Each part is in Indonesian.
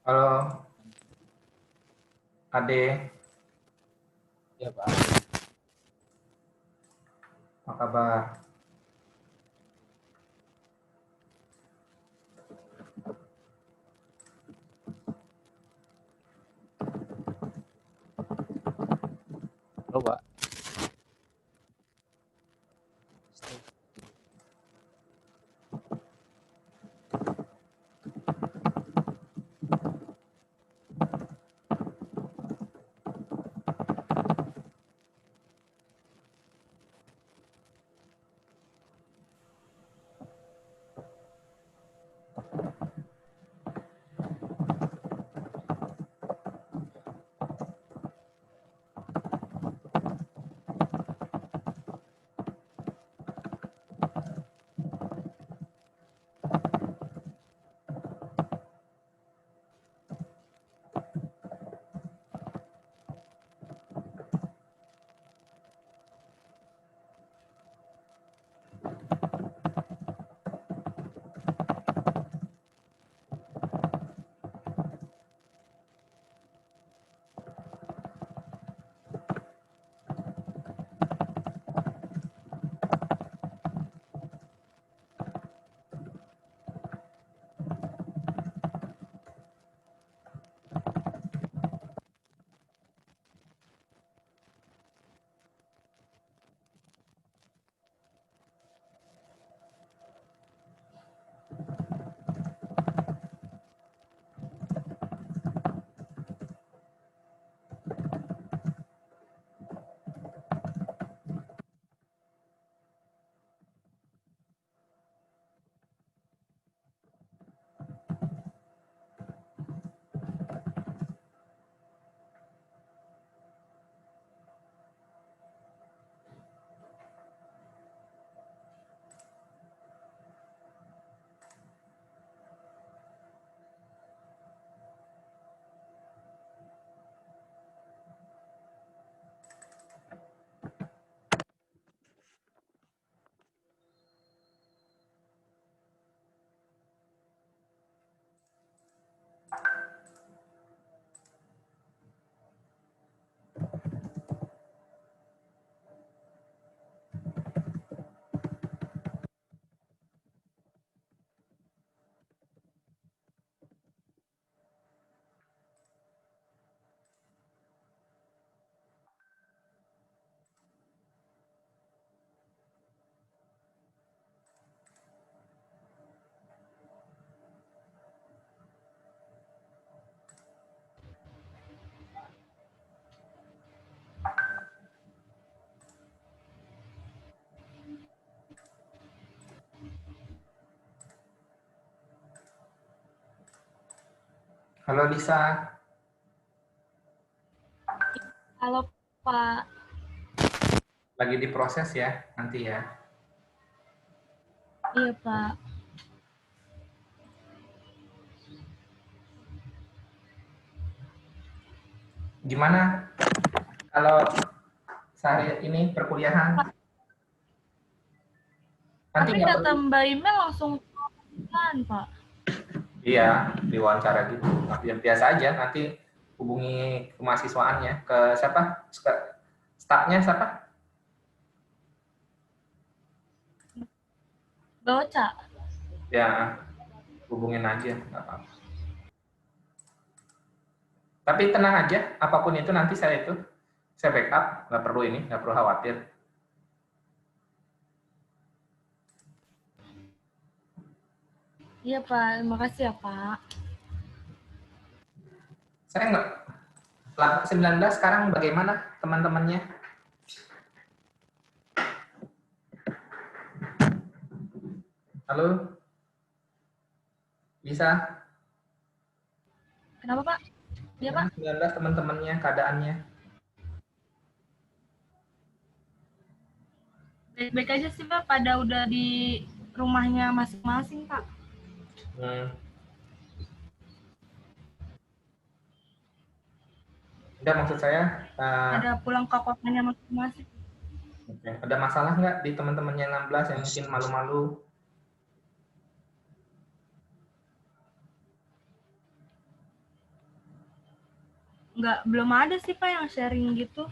Halo, Ade. Ya, Pak. Apa kabar? Halo, Pak. Halo Lisa, Halo Pak, lagi diproses ya nanti ya. iya Pak. Gimana kalau sehari ini perkuliahan? Nanti Tapi nggak kata perlu. Mbak Email langsung kan Pak. Iya, diwawancara gitu. Tapi yang biasa aja, nanti hubungi kemahasiswaannya. Ke siapa? Stafnya siapa? Baca. Ya, hubungin aja. Nggak apa-apa. Tapi tenang aja, apapun itu nanti saya backup. Nggak perlu ini, nggak perlu khawatir. Iya Pak, terima kasih ya Pak. Saya nggak, 19 sekarang bagaimana teman-temannya? Halo, bisa? Kenapa Pak? Iya Pak. 19 teman-temannya, keadaannya. Baik-baik aja sih Pak, pada udah di rumahnya masing-masing Pak. Hmm. Udah maksud saya, Ada pulang ke kotanya masing-masing. ada masalah nggak di teman-teman yang 16 yang mungkin malu-malu? belum ada sih Pak yang sharing gitu.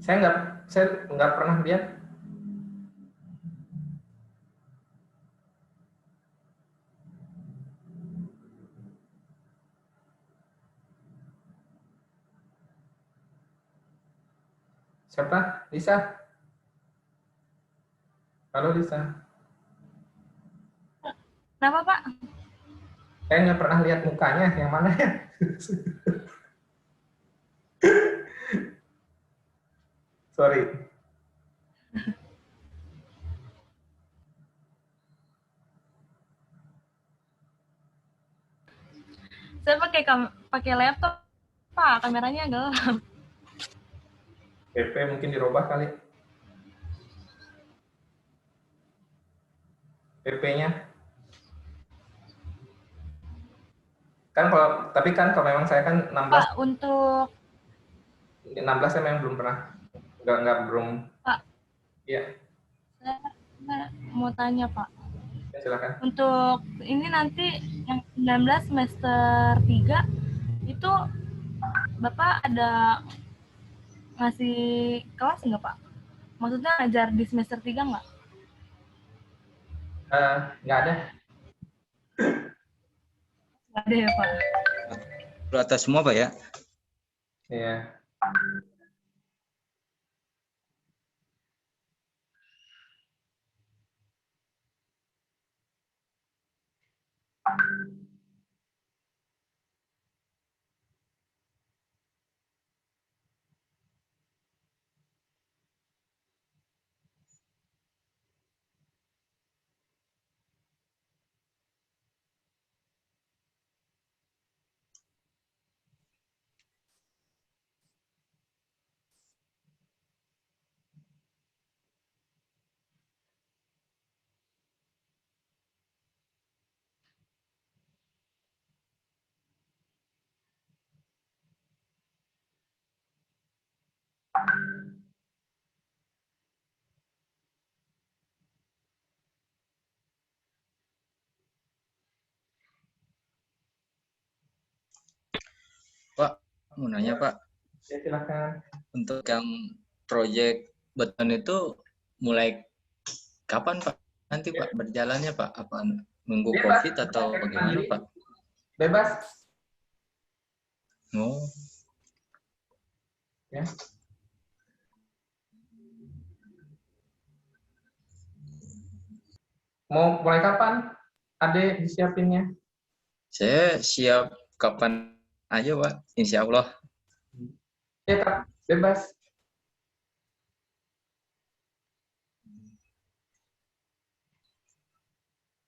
Saya nggak pernah lihat. Siapa? Lisa? Halo Lisa. Kenapa Pak? Saya nggak pernah lihat mukanya, yang mana ya? Sorry. Saya pakai laptop Pak, kameranya gelap. PP mungkin dirubah kali. PP-nya. Kan tapi kan kalau memang saya kan 16 Pak, untuk 16 saya memang belum pernah. Nggak belum. Pak, Iya, saya mau tanya Pak. ya, silakan. Untuk ini nanti yang 19 semester 3 itu Bapak ada ngasih kelas nggak Pak? Maksudnya ngajar di semester 3 nggak? Nggak ada. Nggak ada ya Pak? Rata semua Pak ya? Iya. Pak, mau nanya Pak, Ya, silakan. untuk yang proyek beton itu mulai kapan Pak? Nanti Pak berjalannya Pak? Apa nunggu Bebas. COVID atau bagaimana Pak? Bebas. Oh, Ya. Mau mulai kapan? Ade disiapinnya. saya siap kapan aja Pak, Insya Allah. Ya, Kak. Bebas.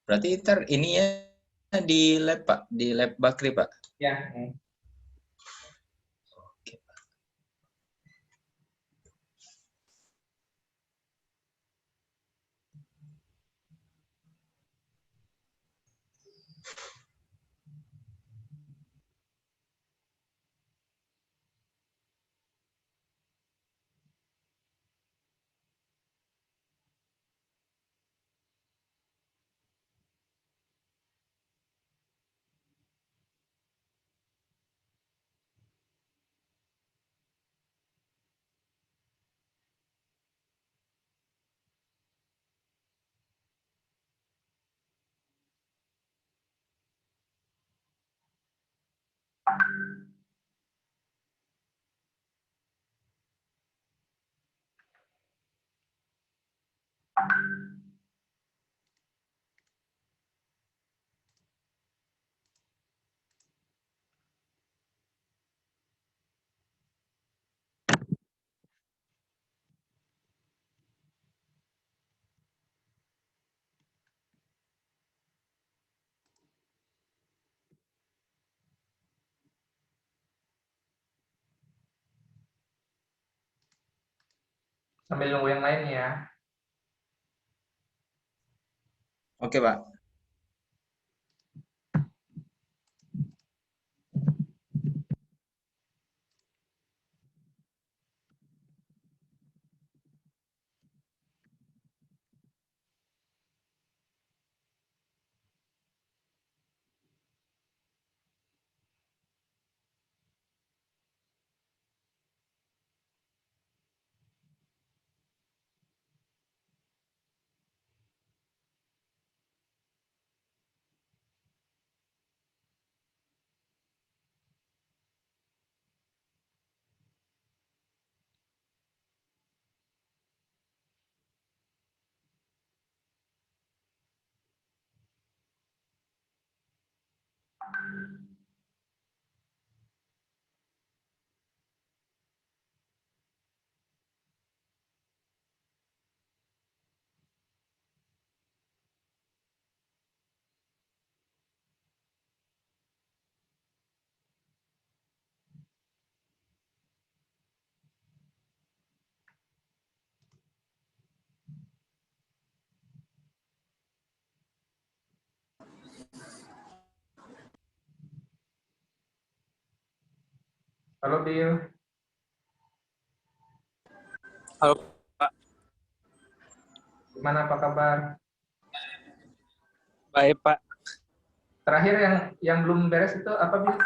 Berarti ntar ini ya di lab Pak, di lab Bakri Pak. Ya. Oke. Sambil nunggu yang lain ya. Oke Pak. Halo Bill, Halo Pak, gimana apa kabar? baik Pak. Terakhir yang belum beres itu apa Bill?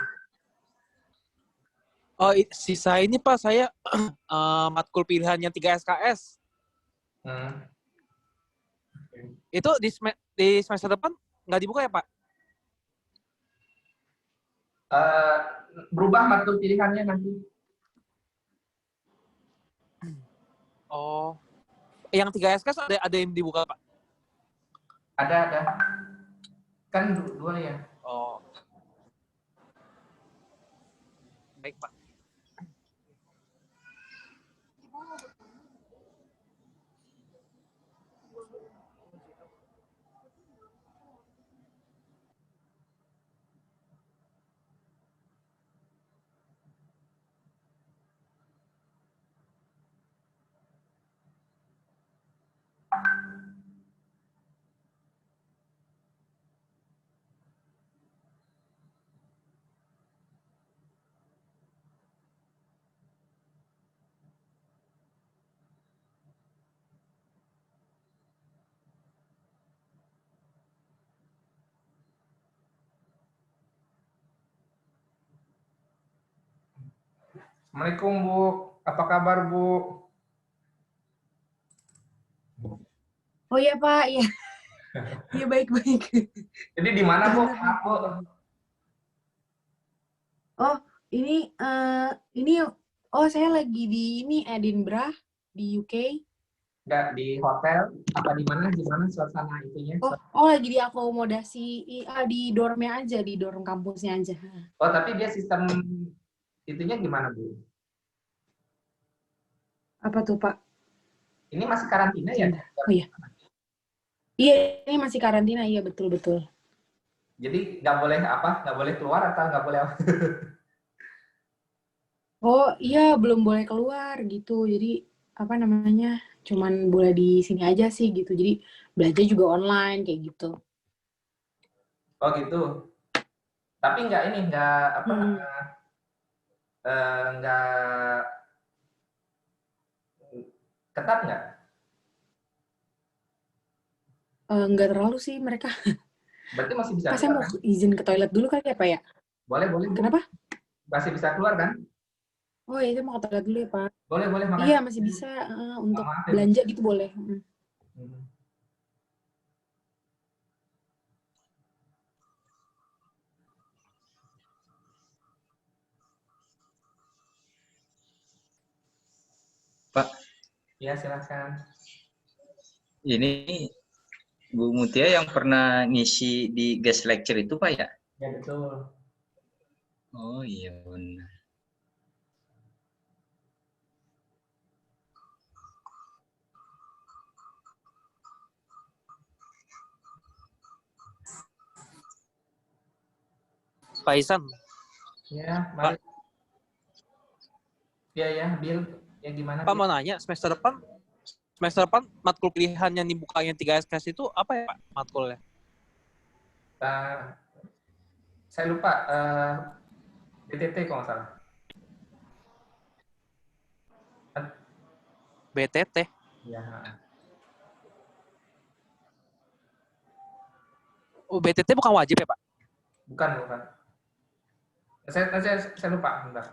Oh, sisa ini Pak, saya matkul pilihannya 3 SKS. Hmm. Itu di semester depan nggak dibuka ya Pak? Eh, berubah matkul pilihannya nanti. Oh, yang 3 SKS ada yang dibuka Pak? Ada. Kan dua ya. Oh, baik Pak. Assalamualaikum Bu, apa kabar Bu? Oh iya Pak, iya, iya baik-baik. Jadi di mana Bu? Maaf Bu. Oh ini, oh saya lagi di ini Edinburgh di UK. Nggak di hotel? Apa di mana? Di mana suasana itunya? Oh lagi di akomodasi di dormnya aja, di dorm kampusnya aja. Oh tapi dia sistem itunya gimana Bu? Apa tuh Pak? Ini masih karantina ya? Oh iya, iya ini masih karantina, iya betul-betul. Jadi nggak boleh apa? Nggak boleh keluar atau nggak boleh apa? Oh iya belum boleh keluar gitu, jadi apa namanya? Cuman boleh di sini aja sih gitu. Jadi belajar juga online kayak gitu. Oh gitu. Tapi nggak ini nggak apa? Hmm. Nggak ketat nggak? Nggak terlalu sih mereka. Berarti masih bisa Pas saya keluar mau kan? izin ke toilet dulu kali ya Pak ya? Boleh Bu. Kenapa? Masih bisa keluar kan? Oh ya, itu mau ke toilet dulu ya, Pak. Boleh, Iya, makasih. masih bisa untuk Maaf ya Bu. belanja gitu boleh. Hmm. Pak, Ya silakan. ini Bu Mutia yang pernah ngisi di guest lecture itu Pak ya? Ya betul. Oh iya benar. Pak Isan, Ya, Pak, mari. Ya, Bill. Ya gimana? Pak Bill? mau nanya semester depan matkul pilihan yang dibukanya 3 SKS itu apa ya Pak matkulnya? Uh, saya lupa. BTT kalau nggak salah. BTT. Ya. Oh, BTT bukan wajib ya Pak? Bukan. Saya lupa. Bentar.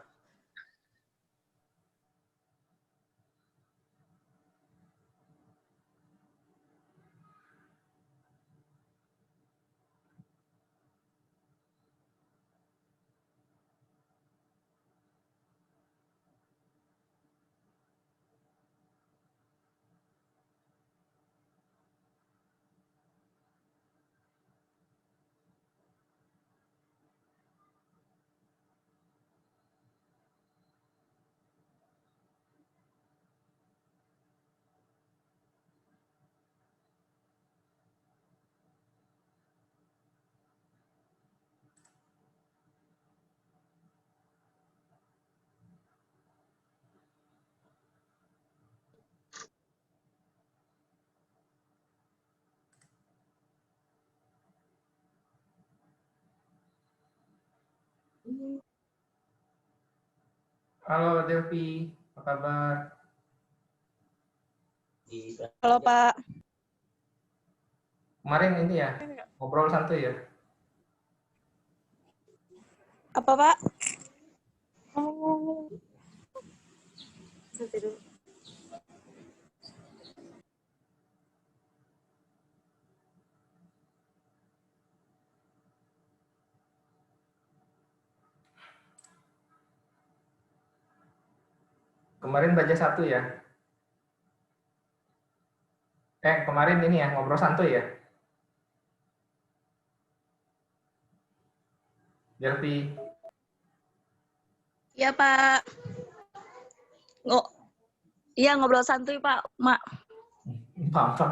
Halo Delvi, apa kabar? Halo Pak. Kemarin ini ya, ngobrol santuy ya? Apa Pak? Kemarin baca satu ya? Kemarin ini ya, ngobrol santuy ya? Delvi, Iya Pak. Iya ngobrol santuy Pak, Mak. apa?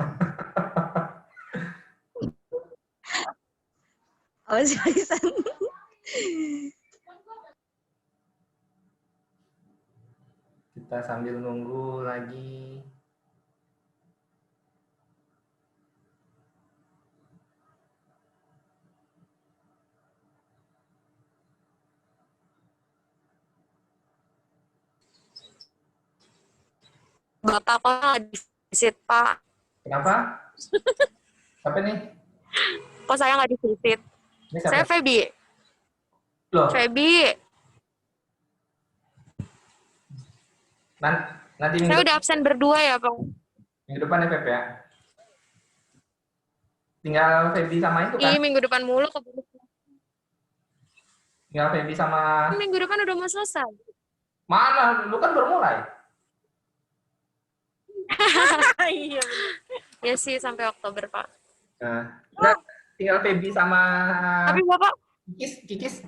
Oh seriusan. Kita sambil nunggu lagi. Bapak kok nggak di-visit, Pak? Kenapa? Siapa nih? Kok saya nggak di-visit? Ini Saya siapa? Feby. Loh, Feby, nanti saya udah absen berdua ya, Pak. minggu depan ya, Pep ya? Tinggal Feby sama itu kan? Ih, minggu depan mulu keburu. Tinggal Feby sama... Minggu depan udah mau selesai. Mana? Lu kan baru mulai. Iya. Ya sih, sampai Oktober, Pak. Nah, tinggal Feby sama Tapi Bapak Kikis.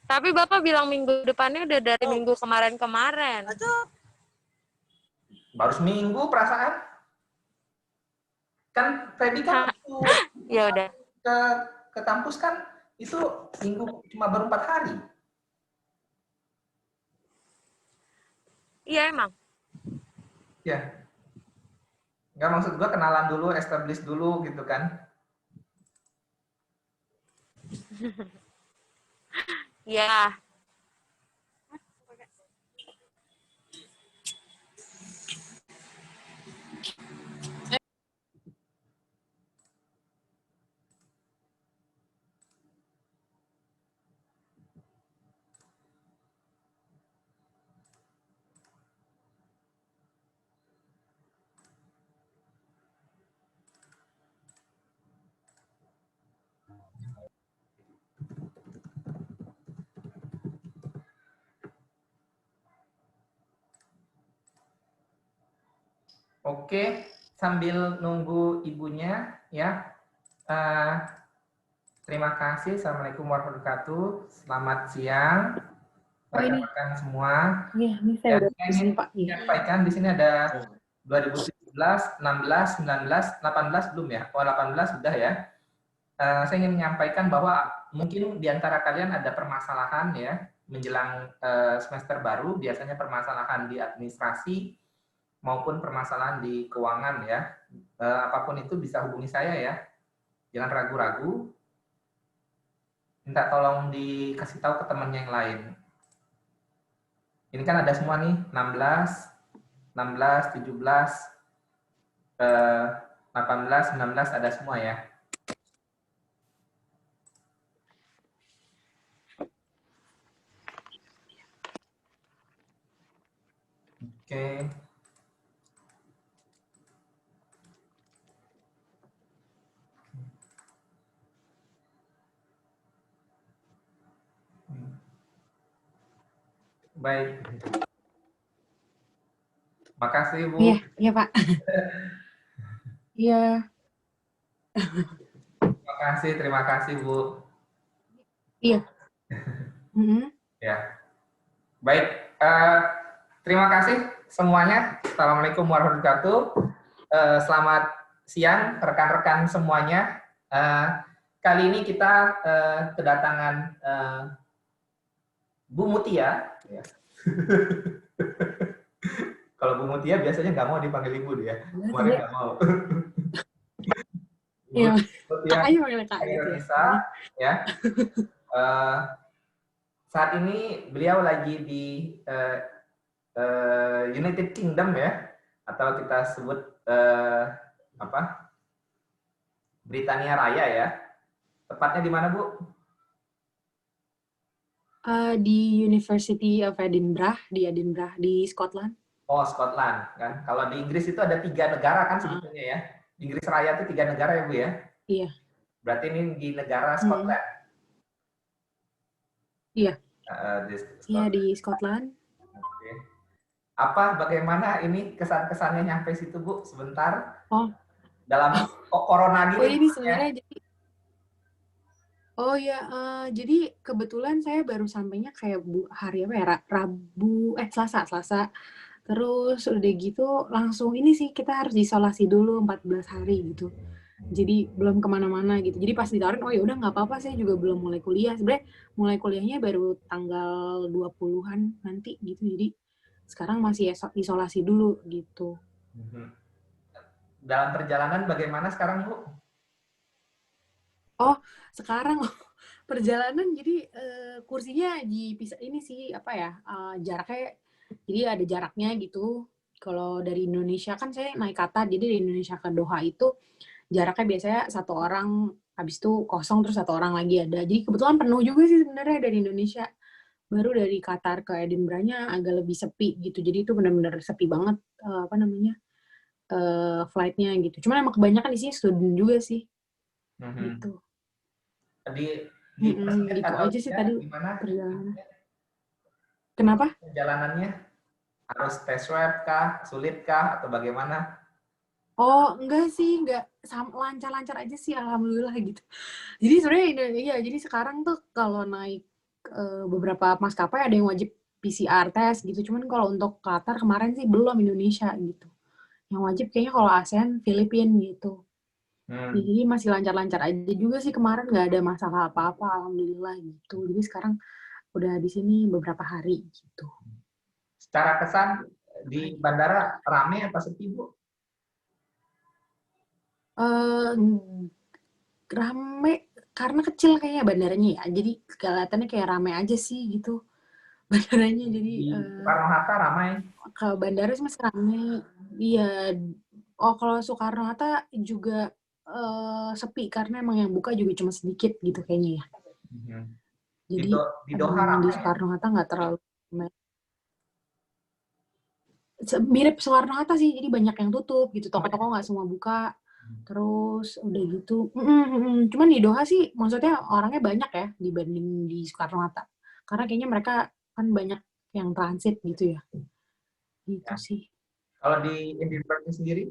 Tapi Bapak bilang minggu depannya udah dari minggu kemarin-kemarin. Baru seminggu perasaan. Kan Feby kan Ya udah. ke kampus kan itu minggu cuma baru 4 hari. Iya emang. Ya. Enggak, maksud gua kenalan dulu, establish dulu gitu kan. Ya. Oke, sambil nunggu ibunya ya. Terima kasih. Assalamualaikum warahmatullahi wabarakatuh. Selamat siang rekan-rekan semua. Iya, ini saya udah Saya ingin Pak. Iya. menyampaikan di sini ada 2017, 16, 19, 18 belum ya? Oh, 18 sudah ya. Saya ingin menyampaikan bahwa mungkin di antara kalian ada permasalahan ya menjelang semester baru, biasanya permasalahan di administrasi maupun permasalahan di keuangan ya. Apapun itu bisa hubungi saya ya. Jangan ragu-ragu. Minta tolong dikasih tahu ke temannya yang lain. Ini kan ada semua nih, 16, 17, 18, 19 ada semua ya. Oke. Baik. Makasih, Bu. Iya, iya Pak. Iya. Terima kasih, Bu. Iya. Ya. Baik, terima kasih semuanya. Assalamualaikum warahmatullahi wabarakatuh. Selamat siang rekan-rekan semuanya. Kali ini kita kedatangan Bu Mutia. Ya. Kalau Bu Mutia biasanya nggak mau dipanggil Ibu dia. Kemarin nggak mau. Iya. yang Kakaknya panggil Kak gitu ya. Indonesia, ya. Saat ini beliau lagi di United Kingdom ya, atau kita sebut apa? Britania Raya ya. Tepatnya di mana, Bu? Di University of Edinburgh, di Scotland. Oh, Scotland kan. Kalau di Inggris itu ada 3 negara kan sebetulnya ya. Di Inggris Raya itu 3 negara ya, Bu ya. Iya. Berarti ini di negara Scotland. Iya. Di Iya, Scotland. di Scotland. Oke. Bagaimana ini kesan-kesannya nyampe situ, Bu? Sebentar. Oh. Dalam corona Oh, gini. ini sebenarnya jadi jadi kebetulan saya baru sampainya kayak hari apa ya? Selasa. Terus udah gitu langsung ini sih kita harus isolasi dulu 14 hari gitu. Jadi belum kemana-mana gitu. Jadi pas ditawarin, oh ya udah nggak apa-apa, saya juga belum mulai kuliah. Sebenarnya mulai kuliahnya baru tanggal 20-an nanti gitu. Jadi sekarang masih isolasi dulu gitu. Dalam perjalanan bagaimana sekarang, Bu? Oh, sekarang perjalanan jadi kursinya dipisah ini sih apa ya? Jaraknya jadi ada jaraknya gitu. Kalau dari Indonesia kan saya naik Qatar, jadi dari Indonesia ke Doha itu jaraknya biasanya 1 orang, habis itu kosong terus 1 orang lagi ada. Jadi kebetulan penuh juga sih sebenarnya dari Indonesia. Baru dari Qatar ke Edinburgh-nya agak lebih sepi gitu. Jadi itu benar-benar sepi banget flight-nya gitu. Cuman emang kebanyakan di sini student juga sih. Gitu. Di Gitu aja sih tadi gimana perjalanan. Kenapa? perjalanannya? Harus tes swab kah? Sulit kah? Atau bagaimana? Oh, enggak sih, enggak lancar-lancar aja sih, alhamdulillah gitu. Jadi sebenarnya jadi sekarang tuh kalau naik beberapa maskapai ada yang wajib PCR test gitu. Cuman kalau untuk Qatar kemarin sih belum, Indonesia gitu. Yang wajib kayaknya kalau ASEAN, Filipina gitu. Jadi masih lancar-lancar aja juga sih, kemarin nggak ada masalah apa-apa, alhamdulillah gitu. Jadi sekarang udah di sini beberapa hari gitu. Secara kesan di bandara ramai apa sepi, Bu? Rame karena kecil kayaknya bandaranya ya. Jadi kelihatannya kayak rame aja sih gitu bandaranya. Jadi Di Soekarno-Hatta ramai. ke bandara sih masih rame. Iya. Oh, kalau Soekarno-Hatta juga sepi karena emang yang buka juga cuma sedikit gitu kayaknya ya. Jadi Di Doha ramai. di Soekarno-Hatta nggak terlalu ramai. Mirip Soekarno-Hatta sih, jadi banyak yang tutup gitu, toko-toko nggak semua buka. Terus udah gitu, cuman di Doha sih maksudnya orangnya banyak ya dibanding di Soekarno-Hatta. Karena kayaknya mereka kan banyak yang transit gitu ya. Gitu sih. Kalau di Edinburgh sendiri?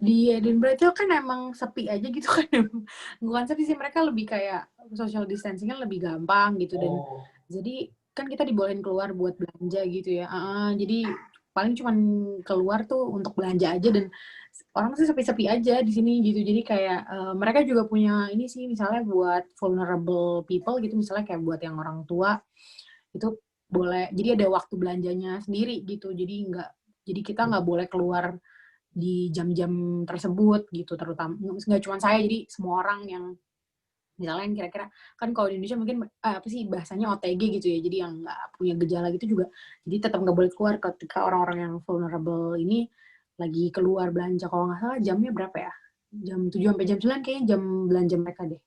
Di Edinburgh itu kan emang sepi aja gitu kan. Bukan sepi sih, mereka lebih kayak social distancing-nya lebih gampang gitu. Dan jadi kan kita dibolehin keluar buat belanja gitu ya. Jadi paling cuman keluar tuh untuk belanja aja, dan orang sih sepi-sepi aja di sini gitu. Jadi kayak mereka juga punya ini sih, misalnya buat vulnerable people gitu, misalnya kayak buat yang orang tua itu boleh. Jadi ada waktu belanjanya sendiri gitu. Jadi kita nggak boleh keluar di jam-jam tersebut gitu, terutama nggak cuma saya, jadi semua orang yang misalnya yang kira-kira kan kalau di Indonesia mungkin apa sih bahasanya OTG gitu ya, jadi yang nggak punya gejala gitu juga, jadi tetap nggak boleh keluar ketika orang-orang yang vulnerable ini lagi keluar belanja. Kalau nggak salah jamnya berapa ya, jam 7 sampai jam 9 kayaknya jam belanja mereka deh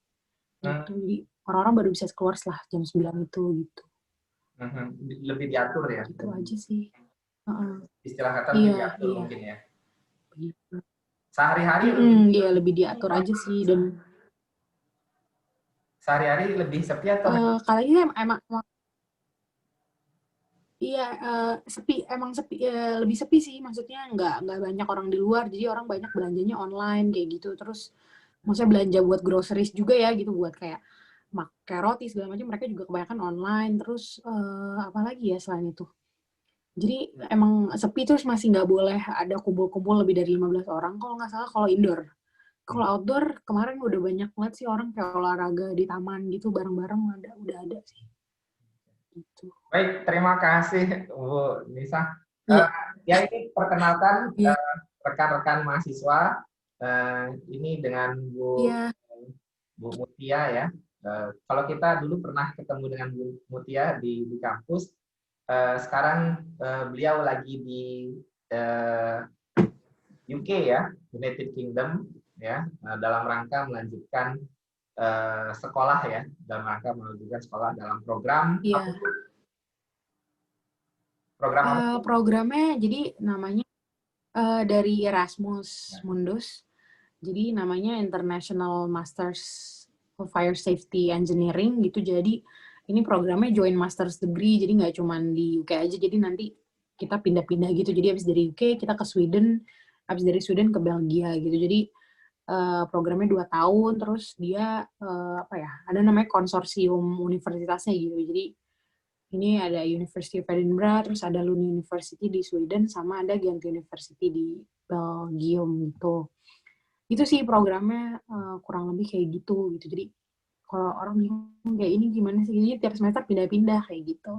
gitu. Jadi orang-orang baru bisa keluar setelah jam 9 itu gitu. Lebih diatur ya? Gitu aja sih. Istilah kata lebih diatur mungkin ya? Sehari-hari lebih diatur aja sih. Dan sehari-hari lebih sepi atau kali ini emang sepi, emang sepi, lebih sepi sih, maksudnya nggak banyak orang di luar, jadi orang banyak belanjanya online kayak gitu. Terus maksudnya belanja buat groceries juga ya gitu, buat kayak roti segala macam, mereka juga kebanyakan online. Terus apalagi ya selain itu, jadi emang sepi, terus masih nggak boleh ada kumpul-kumpul lebih dari 15 orang kalau nggak salah kalau indoor. Kalau outdoor kemarin udah banyak banget sih orang kayak olahraga di taman gitu bareng-bareng, udah ada sih. Gitu. Baik, terima kasih Bu Nisa. Iya. Ya ini perkenalkan rekan-rekan mahasiswa ini dengan Bu Iya. Mutia ya. Kalau kita dulu pernah ketemu dengan Bu Mutia di kampus, sekarang beliau lagi di UK ya, United Kingdom ya, dalam rangka melanjutkan sekolah ya, dalam rangka melanjutkan sekolah dalam program Iya. apa itu? Program apa? Programnya jadi namanya dari Erasmus Mundus. Jadi namanya International Masters of Fire Safety Engineering gitu. Jadi ini programnya joint master's degree, jadi nggak cuma di UK aja. Jadi nanti kita pindah-pindah gitu. Jadi habis dari UK kita ke Sweden, habis dari Sweden ke Belgia gitu. Jadi programnya 2 tahun, terus dia apa ya? Ada namanya konsorsium universitasnya gitu. Jadi ini ada University of Edinburgh, terus ada Lund University di Sweden, sama ada Ghent University di Belgium gitu. Itu sih programnya kurang lebih kayak gitu. Jadi kalau orang bingung kayak ini gimana sih? Jadi tiap semester pindah-pindah kayak gitu.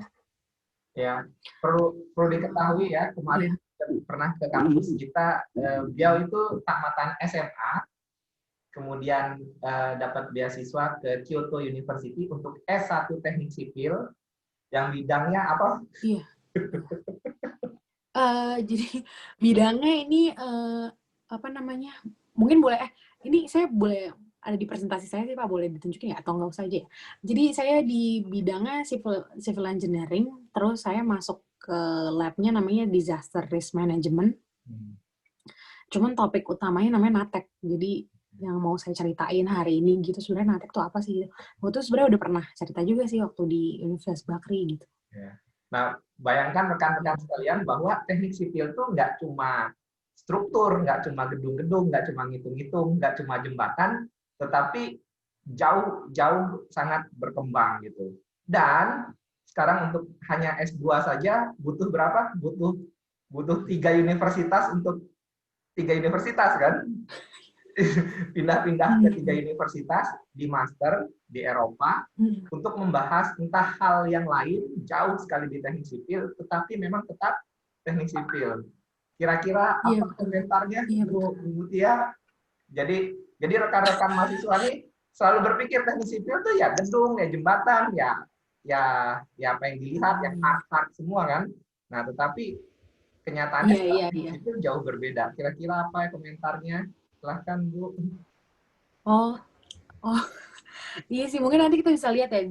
Ya, perlu diketahui ya, kemarin pernah ke kampus kita, beliau itu tamatan SMA, kemudian dapat beasiswa ke Kyoto University untuk S1 Teknik Sipil, yang bidangnya apa? Iya. Jadi bidangnya ini apa namanya? Mungkin boleh ini saya boleh ada di presentasi saya sih Pak, boleh ditunjukin nggak atau nggak usah aja ya? Jadi saya di bidangnya civil engineering, terus saya masuk ke labnya namanya disaster risk management. Cuman topik utamanya namanya NATEC. Jadi yang mau saya ceritain hari ini gitu, sebenarnya NATEC itu apa sih? Waktu itu sebenarnya udah pernah cerita juga sih waktu di Universitas Bakri gitu. Ya. Nah, bayangkan rekan-rekan sekalian bahwa teknik sipil itu nggak cuma struktur, nggak cuma gedung-gedung, nggak cuma ngitung-ngitung, nggak cuma jembatan, tetapi jauh sangat berkembang gitu. Dan sekarang untuk hanya S2 saja butuh berapa? Butuh 3 universitas untuk 3 universitas kan? Pindah-pindah ke 3 universitas di master di Eropa untuk membahas entah hal yang lain jauh sekali di teknik sipil, tetapi memang tetap teknik sipil. Kira-kira apa komentarnya Bu Mutia? Jadi rekan-rekan mahasiswa ini selalu berpikir teknik sipil tuh ya gedung, ya jembatan, ya apa yang dilihat, yang hard semua kan. Nah, tetapi kenyataannya teknik sipil jauh berbeda. Kira-kira apa komentarnya? Silahkan Bu. Oh, iya sih, mungkin nanti kita bisa lihat ya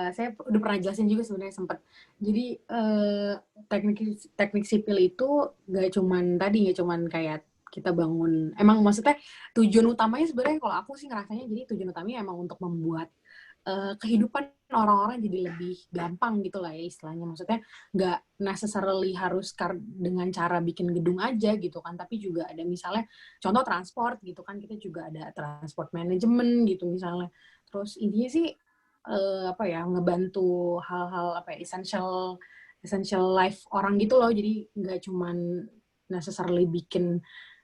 saya udah pernah jelasin juga sebenarnya sempat. Jadi teknik sipil itu nggak cuman kayak kita bangun. Emang maksudnya tujuan utamanya sebenarnya kalau aku sih ngerasanya jadi tujuan utamanya emang untuk membuat kehidupan orang-orang jadi lebih gampang gitu lah ya istilahnya. Maksudnya nggak necessarily harus dengan cara bikin gedung aja gitu kan, tapi juga ada misalnya contoh transport gitu kan, kita juga ada transport management gitu misalnya. Terus intinya sih apa ya, ngebantu hal-hal apa ya, essential life orang gitu loh. Jadi nggak cuman necessarily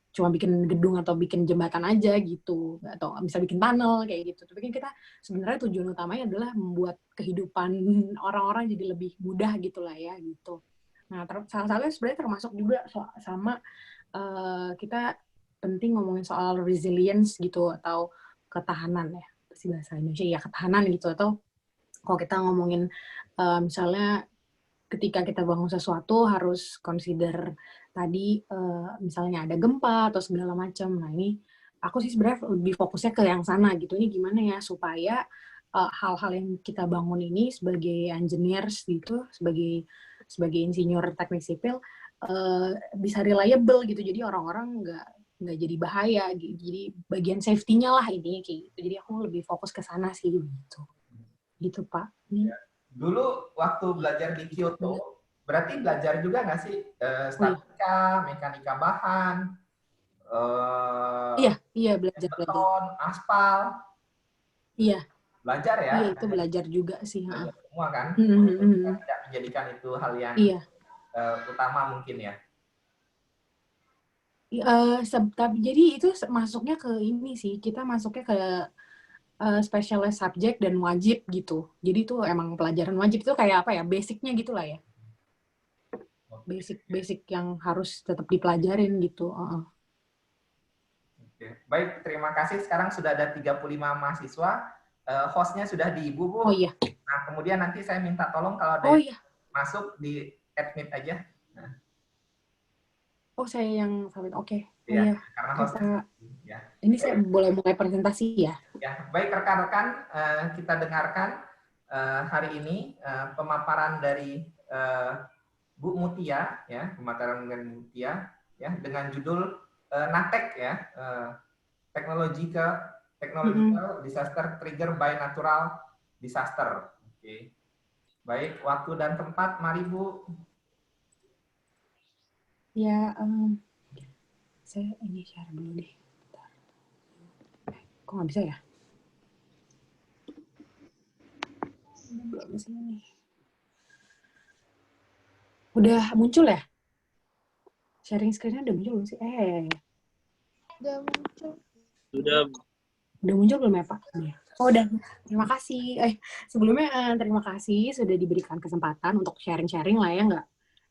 cuma bikin gedung atau bikin jembatan aja gitu, atau bisa bikin tunnel kayak gitu. Tapi kan kita sebenarnya tujuan utamanya adalah membuat kehidupan orang-orang jadi lebih mudah gitu lah ya gitu. Nah, salah satunya sebenarnya termasuk juga sama kita penting ngomongin soal resilience gitu, atau ketahanan ya, pasti bahasa Indonesia ya ketahanan gitu. Atau kalau kita ngomongin misalnya ketika kita bangun sesuatu harus consider tadi misalnya ada gempa atau segala macam. Nah ini aku sih sebenarnya lebih fokusnya ke yang sana gitu. Ini gimana ya supaya hal-hal yang kita bangun ini sebagai engineers gitu, sebagai insinyur teknik sipil bisa reliable gitu. Jadi orang-orang nggak jadi bahaya. Jadi bagian safety-nya lah intinya kayak gitu. Jadi aku lebih fokus ke sana sih gitu. Gitu Pak. Ya. Dulu waktu belajar di Kyoto, berarti belajar juga nggak sih statika, mekanika bahan, iya belajar beton, aspal. Iya. Belajar ya? Iya itu belajar juga sih. Belajar semua kan? Tidak menjadikan itu hal yang utama mungkin ya? Jadi itu masuknya ke ini sih, kita masuknya ke specialist subject dan wajib gitu. Jadi itu emang pelajaran wajib itu kayak apa ya, basicnya gitulah ya. Basic yang harus tetap dipelajarin gitu. Oke. Baik, terima kasih. Sekarang sudah ada 35 mahasiswa. Hostnya sudah di Ibu, Bu. Oh iya. Nah, kemudian nanti saya minta tolong kalau ada Oh yang iya. masuk di admit aja. Oh, saya yang submit. Oke. Oh Ya, iya. karena Oke, hostnya. Pak. Ya. Ini saya boleh mulai presentasi ya? Ya, baik rekan-rekan, kita dengarkan hari ini pemaparan dari Bu Mutia, ya, pemaparan dengan Mutia, ya, dengan judul NATEC, ya, Technological Disaster Trigger by Natural Disaster. Oke. Baik, waktu dan tempat, mari Bu. Ya, saya ini share dulu deh. Bentar. Kok nggak bisa ya? Belum sini. Udah muncul ya? Sharing screen-nya udah muncul belum sih? Udah muncul. Udah muncul belum ya, Pak? Oh, udah. Terima kasih. Sebelumnya terima kasih sudah diberikan kesempatan untuk sharing-sharing lah ya, nggak?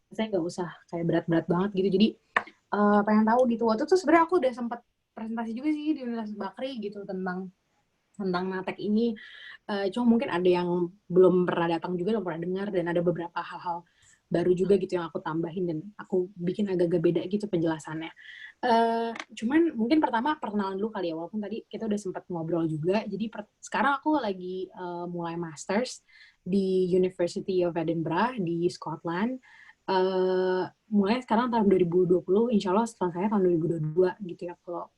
Saya nggak usah kayak berat-berat banget gitu. Jadi pengen tahu gitu. Waktu itu sebenarnya aku udah sempat presentasi juga sih di Universitas Bakri gitu tentang NATEC ini. Cuma mungkin ada yang belum pernah datang juga, belum pernah dengar, dan ada beberapa hal-hal baru juga gitu yang aku tambahin dan aku bikin agak-agak beda gitu penjelasannya. Cuman mungkin pertama perkenalan dulu kali ya, walaupun tadi kita udah sempat ngobrol juga. Jadi sekarang aku lagi mulai masters di University of Edinburgh di Scotland. Mulai sekarang tahun 2020, insya Allah setelah saya tahun 2022 gitu ya, kalau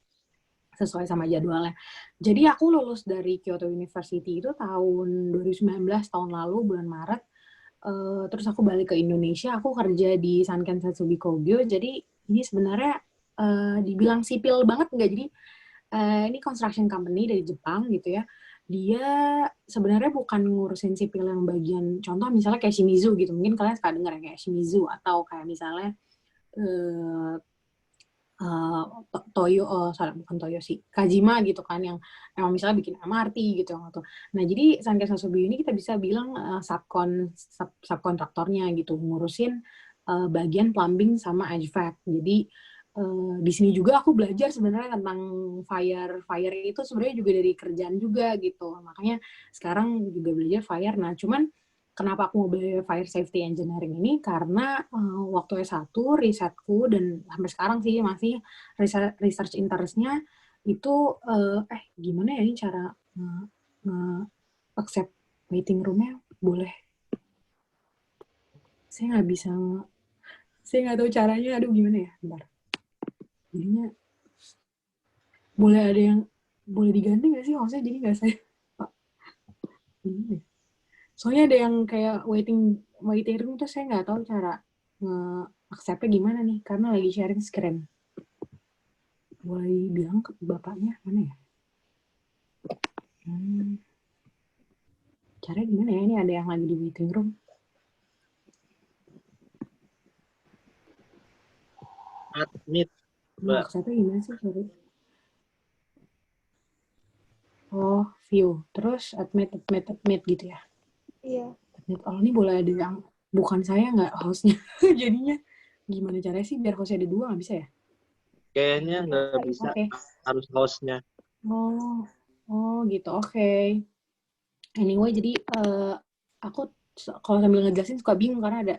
sesuai sama jadwalnya. Jadi aku lulus dari Kyoto University itu tahun 2019, tahun lalu, bulan Maret. Terus aku balik ke Indonesia, aku kerja di Sanken Setsubi Kogyo. Jadi ini sebenarnya dibilang sipil banget nggak? Jadi ini construction company dari Jepang gitu ya. Dia sebenarnya bukan ngurusin sipil yang bagian, contoh misalnya kayak Shimizu gitu. Mungkin kalian suka dengar ya, kayak Shimizu, atau kayak misalnya bukan Toyo sih, Kajima gitu kan, yang emang misalnya bikin MRT gitu. Nah, jadi Sanken Setsubi ini kita bisa bilang subkontraktornya gitu, ngurusin bagian plumbing sama HVAC. Jadi di sini juga aku belajar sebenarnya tentang fire itu sebenarnya juga dari kerjaan juga gitu. Makanya sekarang juga belajar fire. Nah, cuman kenapa aku mau belajar fire safety engineering ini? Karena waktu S1 risetku, dan sampai sekarang sih masih research interest-nya itu gimana ya ini cara accept waiting room-nya boleh. Saya nggak tahu caranya, aduh gimana ya, bentar. Jadinya boleh ada yang boleh diganti nggak sih hostnya, jadi nggak saya Pak. Ini soalnya ada yang kayak waiting room tuh saya nggak tahu cara accept-nya gimana nih, karena lagi sharing screen. Boleh bilang ke bapaknya mana ya? Caranya gimana ya? Ini ada yang lagi di waiting room. Admit. Accept-nya gimana sih? Sorry. Oh, view. Terus admit gitu ya? Iya. Admit. Oh, ini boleh ada yang bukan saya nggak hostnya. Jadinya gimana caranya sih biar hostnya ada dua, nggak bisa ya? Kayaknya nggak bisa. Okay. Harus hostnya. Oh gitu. Oke. Anyway, jadi aku kalau sambil ngejelasin suka bingung karena ada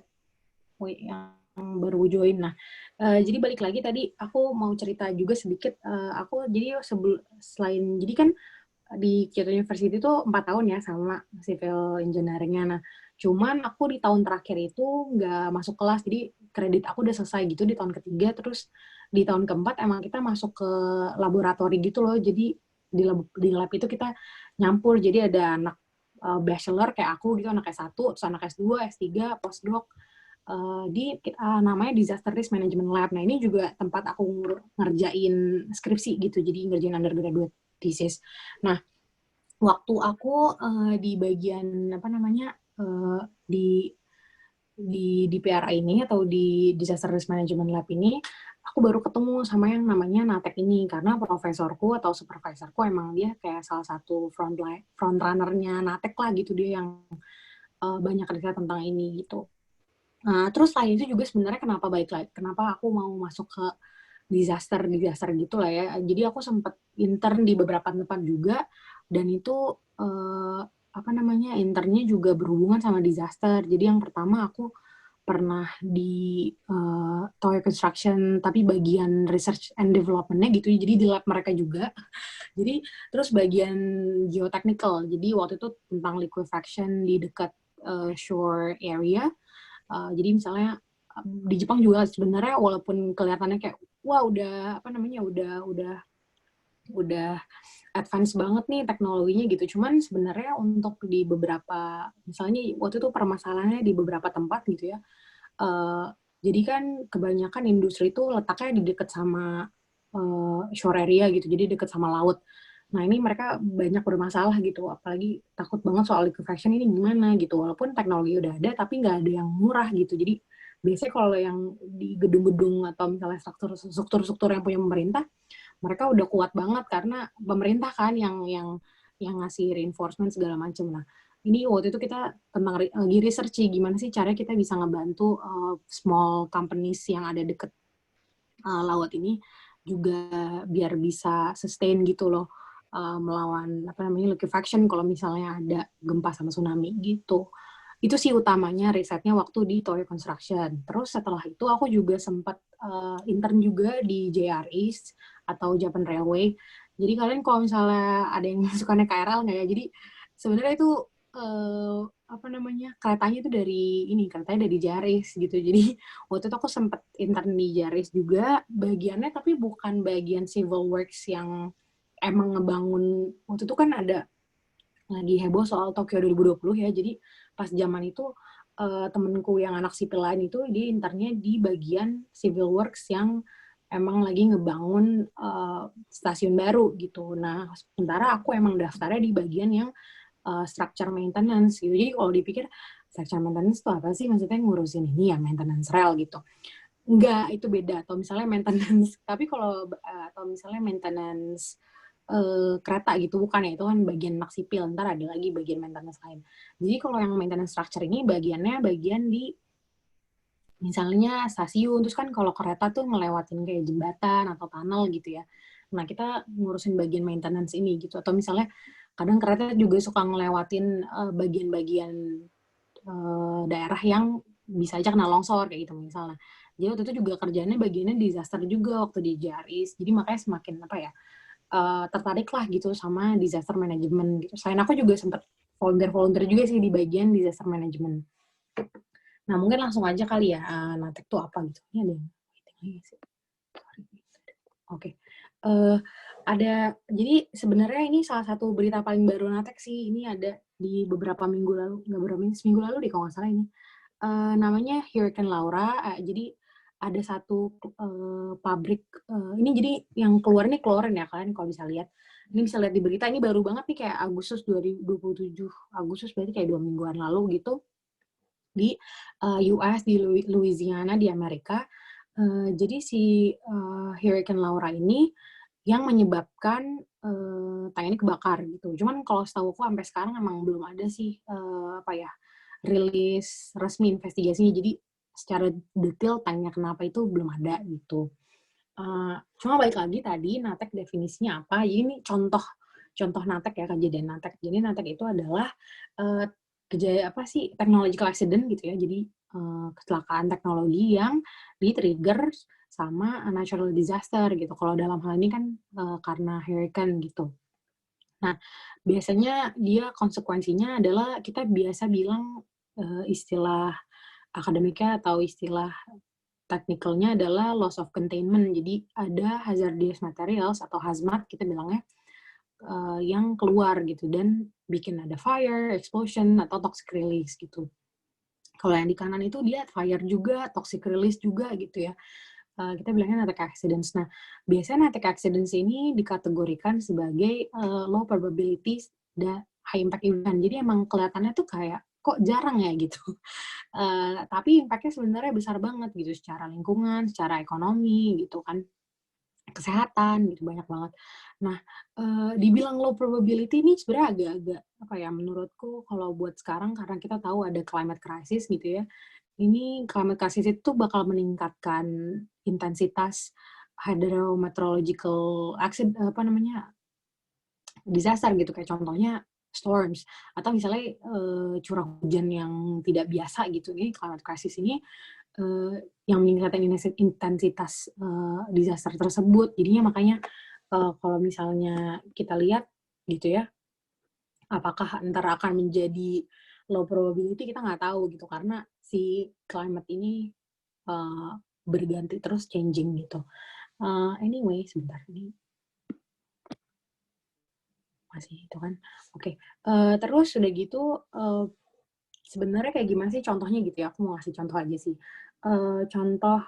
yang baru join. Nah, jadi balik lagi tadi aku mau cerita juga sedikit. Aku jadi selain jadi kan di Kyoto University itu 4 tahun ya sama civil engineering-nya. Nah, cuman aku di tahun terakhir itu nggak masuk kelas, jadi kredit aku udah selesai gitu di tahun ketiga. Terus di tahun keempat emang kita masuk ke laboratori gitu loh. Jadi di lab itu kita nyampur. Jadi ada anak bachelor kayak aku gitu, anak S1, terus anak S2, S3, postdoc. Namanya Disaster Risk Management Lab. Nah, ini juga tempat aku ngerjain skripsi gitu, jadi ngerjain undergraduate thesis. Nah, waktu aku di bagian di PRA ini atau di Disaster Risk Management Lab ini, aku baru ketemu sama yang namanya NATEC ini, karena profesorku atau supervisorku emang dia kayak salah satu frontrunner-nya NATEC lah gitu, dia yang banyak riset tentang ini gitu. Terus selain itu juga sebenarnya kenapa aku mau masuk ke disaster gitu lah ya. Jadi aku sempat intern di beberapa tempat juga, dan itu internnya juga berhubungan sama disaster. Jadi yang pertama aku pernah di Toyo Construction, tapi bagian research and development-nya gitu, jadi di lab mereka juga. Jadi terus bagian geotechnical, jadi waktu itu tentang liquefaction di dekat shore area. Jadi misalnya di Jepang juga sebenarnya walaupun kelihatannya kayak wah udah advance banget nih teknologinya gitu. Cuman sebenarnya untuk di beberapa, misalnya waktu itu permasalahannya di beberapa tempat gitu ya. Jadi kan kebanyakan industri itu letaknya di dekat sama shore area gitu, jadi dekat sama laut. Nah ini mereka banyak bermasalah gitu, apalagi takut banget soal liquefaction ini gimana gitu. Walaupun teknologi udah ada, tapi nggak ada yang murah gitu. Jadi biasanya kalau yang di gedung-gedung atau misalnya struktur yang punya pemerintah, mereka udah kuat banget karena pemerintah kan yang ngasih reinforcement segala macam. Nah, ini waktu itu kita tentang lagi research gimana sih cara kita bisa ngebantu small companies yang ada deket laut ini juga biar bisa sustain gitu loh, melawan liquefaction kalau misalnya ada gempa sama tsunami gitu. Itu sih utamanya risetnya waktu di Toyo Construction. Terus setelah itu aku juga sempat intern juga di JR East atau Japan Railway. Jadi kalian kalau misalnya ada yang suka naik KRL nggak ya? Jadi sebenarnya itu keretanya itu keretanya dari JR East gitu. Jadi waktu itu aku sempat intern di JR East juga, bagiannya tapi bukan bagian civil works yang emang ngebangun. Waktu itu kan ada lagi heboh soal Tokyo 2020 ya, jadi pas zaman itu temenku yang anak sipil lain itu dia internnya di bagian civil works yang emang lagi ngebangun stasiun baru gitu. Nah sementara aku emang daftarnya di bagian yang structure maintenance gitu. Jadi kalau dipikir structure maintenance itu apa sih, maksudnya ngurusin ini ya maintenance rel gitu. Enggak, itu beda. Atau misalnya maintenance, tapi kalau atau misalnya maintenance kereta gitu, bukan ya, itu kan bagian anak sipil, ntar ada lagi bagian maintenance lain. Jadi kalau yang maintenance structure ini bagian di misalnya stasiun, terus kan kalau kereta tuh ngelewatin kayak jembatan atau tunnel gitu ya. Nah kita ngurusin bagian maintenance ini gitu. Atau misalnya kadang kereta juga suka ngelewatin bagian-bagian daerah yang bisa aja kena longsor kayak gitu misalnya. Jadi waktu itu juga kerjanya bagiannya disaster juga waktu di JRIS. Jadi makanya semakin tertarik lah gitu sama disaster management gitu. Selain aku juga sempat volunteer juga sih di bagian disaster management. Nah mungkin langsung aja kali ya, Natek tuh apa gitu. Ini ada yang waiting sih. Oke. Ada, jadi sebenarnya ini salah satu berita paling baru Natek sih. Ini ada di beberapa minggu lalu, seminggu lalu deh kalau nggak salah ini. Namanya Hurricane Laura. Jadi ada satu pabrik, ini jadi yang keluar ya kalian kalau bisa lihat. Ini bisa lihat di berita, ini baru banget nih kayak Agustus 2027, Agustus berarti kayak 2 mingguan lalu gitu, di US, di Louisiana, di Amerika. Jadi si Hurricane Laura ini yang menyebabkan tank ini kebakar gitu. Cuman kalau setahu aku sampai sekarang emang belum ada sih rilis resmi investigasinya. Jadi secara detail tanknya kenapa itu belum ada gitu. Cuma balik lagi tadi Natek definisinya apa? Jadi ini contoh Natek ya, kejadian Natek. Jadi Natek itu adalah technological accident gitu ya. Jadi kecelakaan teknologi yang di-trigger sama natural disaster gitu. Kalau dalam hal ini kan karena hurricane gitu. Nah, biasanya dia konsekuensinya adalah kita biasa bilang istilah akademiknya atau istilah teknikalnya adalah loss of containment. Jadi ada hazardous materials atau hazmat kita bilangnya yang keluar gitu dan bikin ada fire, explosion atau toxic release gitu. Kalau yang di kanan itu dia fire juga, toxic release juga gitu ya. Kita bilangnya natek accidents. Nah, biasanya natek accidents ini dikategorikan sebagai low probabilities dan high impact event. Jadi emang kelihatannya tuh kayak kok jarang ya gitu. Tapi impact-nya sebenarnya besar banget gitu, secara lingkungan, secara ekonomi gitu kan, kesehatan gitu, banyak banget. Nah, dibilang low probability ini sebenarnya agak-agak menurutku kalau buat sekarang karena kita tahu ada climate crisis gitu ya. Ini climate crisis itu bakal meningkatkan intensitas hydrometeorological accident, disaster gitu, kayak contohnya storms atau misalnya curah hujan yang tidak biasa gitu. Ini climate crisis ini yang meningkatkan intensitas disaster tersebut. Jadinya makanya kalau misalnya kita lihat gitu ya, apakah ntar akan menjadi low probability, kita nggak tahu gitu, karena si climate ini berganti terus, changing gitu. Anyway, sebentar ini masih itu kan. Oke. Terus udah gitu sebenarnya kayak gimana sih contohnya gitu ya? Aku mau ngasih contoh aja sih. Contoh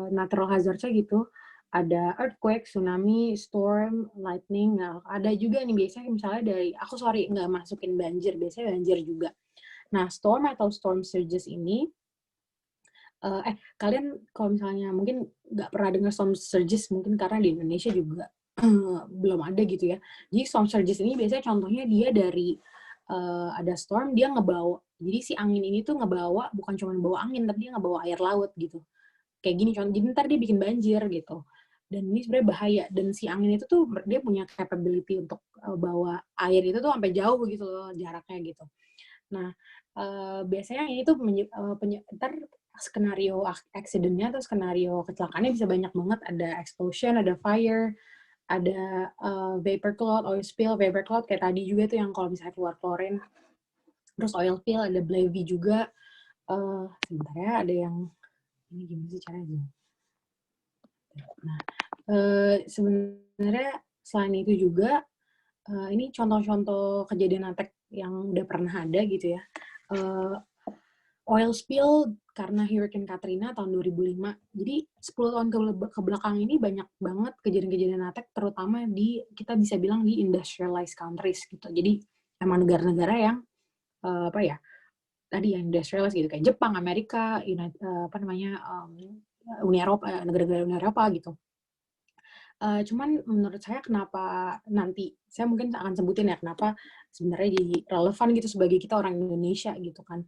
natural hazard-nya gitu. Ada earthquake, tsunami, storm, lightning. Nah, ada juga nih biasanya misalnya dari, aku nggak masukin banjir, biasanya banjir juga. Nah, storm atau storm surges ini, kalian kalau misalnya mungkin nggak pernah dengar storm surges, mungkin karena di Indonesia juga belum ada gitu ya. Jadi storm surges ini biasanya contohnya dia dari ada storm, dia ngebawa, jadi si angin ini tuh ngebawa, bukan cuma bawa angin, tapi dia ngebawa air laut gitu. Kayak gini contoh, jadi ntar dia bikin banjir gitu. Dan ini sebenarnya bahaya. Dan si angin itu tuh dia punya capability untuk bawa air itu tuh sampai jauh gitu loh jaraknya gitu. Nah, biasanya ini tuh ntar skenario accident-nya atau skenario kecelakaannya bisa banyak banget. Ada explosion, ada fire, ada vapor cloud, oil spill. Vapor cloud kayak tadi juga tuh yang kalau misalnya keluar klorin. Terus oil spill, ada Blavi juga. Sebentar ya, ada yang ini gimana sih caranya? Nah, sebenarnya selain itu juga ini contoh-contoh kejadian attack yang udah pernah ada gitu ya. Oil spill karena Hurricane Katrina tahun 2005. Jadi 10 tahun ke belakang ini banyak banget kejadian-kejadian attack, terutama di, kita bisa bilang di industrialized countries gitu. Jadi emang negara-negara yang tadi yang industrialized gitu, kayak Jepang, Amerika, Uni Eropa, negara-negara Uni Eropa gitu. Cuman menurut saya kenapa nanti, saya mungkin akan sebutin ya kenapa sebenarnya jadi relevan gitu sebagai kita orang Indonesia gitu kan.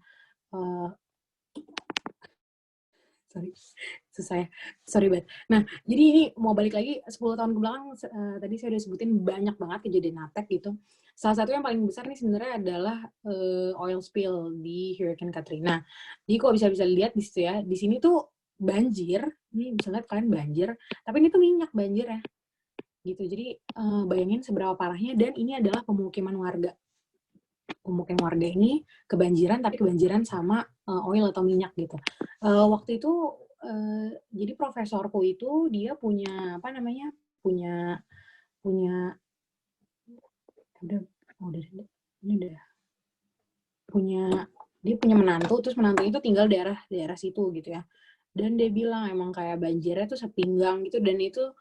Sorry banget. Nah, jadi ini mau balik lagi 10 tahun ke belakang, tadi saya udah sebutin banyak banget kejadian attack gitu. Salah satu yang paling besar nih sebenarnya adalah oil spill di Hurricane Katrina. Jadi kok bisa lihat di situ ya, di sini tuh banjir, ini bisa lihat kalian banjir, tapi ini tuh minyak banjir ya. Gitu. Jadi bayangin seberapa parahnya, dan ini adalah pemukiman warga. Pemukiman warga ini kebanjiran, tapi kebanjiran sama oil atau minyak gitu. Waktu itu jadi profesorku itu dia punya dia punya menantu, terus menantu itu tinggal daerah situ gitu ya. Dan dia bilang emang kayak banjirnya tuh sepinggang gitu, dan itu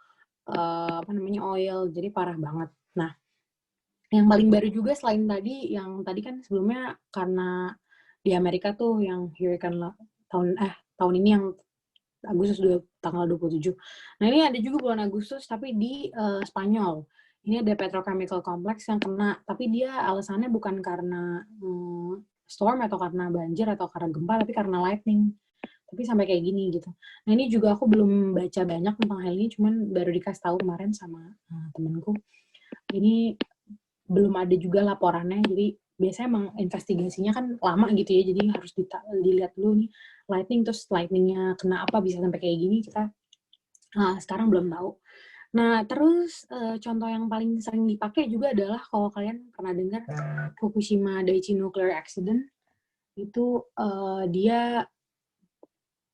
oil, jadi parah banget. Nah, yang paling baru juga selain tadi, yang tadi kan sebelumnya karena di Amerika tuh yang hurricane tahun ini yang Agustus tanggal 27. Nah, ini ada juga bulan Agustus tapi di Spanyol. Ini ada petrochemical complex yang kena, tapi dia alasannya bukan karena storm atau karena banjir atau karena gempa, tapi karena lightning. Tapi sampai kayak gini gitu. Nah, ini juga aku belum baca banyak tentang hal ini, cuman baru dikasih tahu kemarin sama temanku. Ini belum ada juga laporannya, jadi biasanya emang investigasinya kan lama gitu ya, jadi harus dilihat dulu nih lightning, terus lightningnya kena apa bisa sampai kayak gini, kita sekarang belum tahu. Nah, terus contoh yang paling sering dipakai juga adalah kalau kalian pernah dengar Fukushima Daiichi Nuclear Accident, itu dia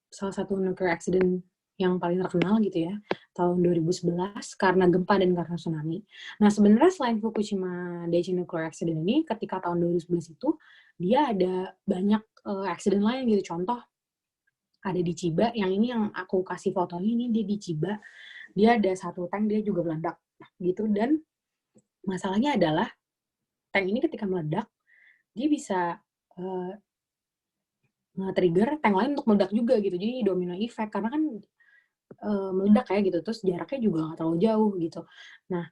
salah satu nuclear accident yang paling terkenal gitu ya, tahun 2011 karena gempa dan karena tsunami. Nah, sebenarnya selain Fukushima Daiichi Nuclear Accident ini, ketika tahun 2011 itu, dia ada banyak accident lain gitu. Contoh, ada di Chiba, yang ini yang aku kasih fotonya ini, dia di Chiba. Dia ada satu tank, dia juga meledak gitu. Dan masalahnya adalah, tank ini ketika meledak, dia bisa nge-trigger tank lain untuk meledak juga gitu. Jadi domino effect, karena kan meledak ya gitu, terus jaraknya juga nggak terlalu jauh gitu. Nah,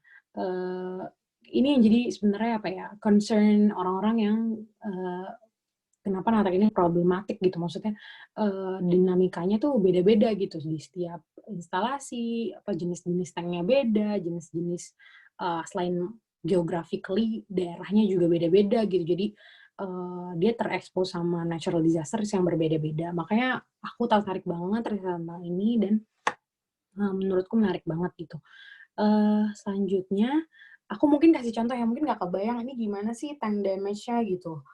ini yang jadi sebenarnya concern orang-orang yang kenapa attack ini problematik gitu, maksudnya dinamikanya tuh beda-beda gitu di setiap instalasi, apa jenis-jenis tanknya beda, jenis-jenis selain geographically daerahnya juga beda-beda gitu. Jadi dia terekspos sama natural disasters yang berbeda-beda. Makanya aku tertarik banget riset tentang ini dan menurutku menarik banget gitu. Selanjutnya, aku mungkin kasih contoh yang mungkin nggak kebayang ini gimana sih tank damage-nya gitu.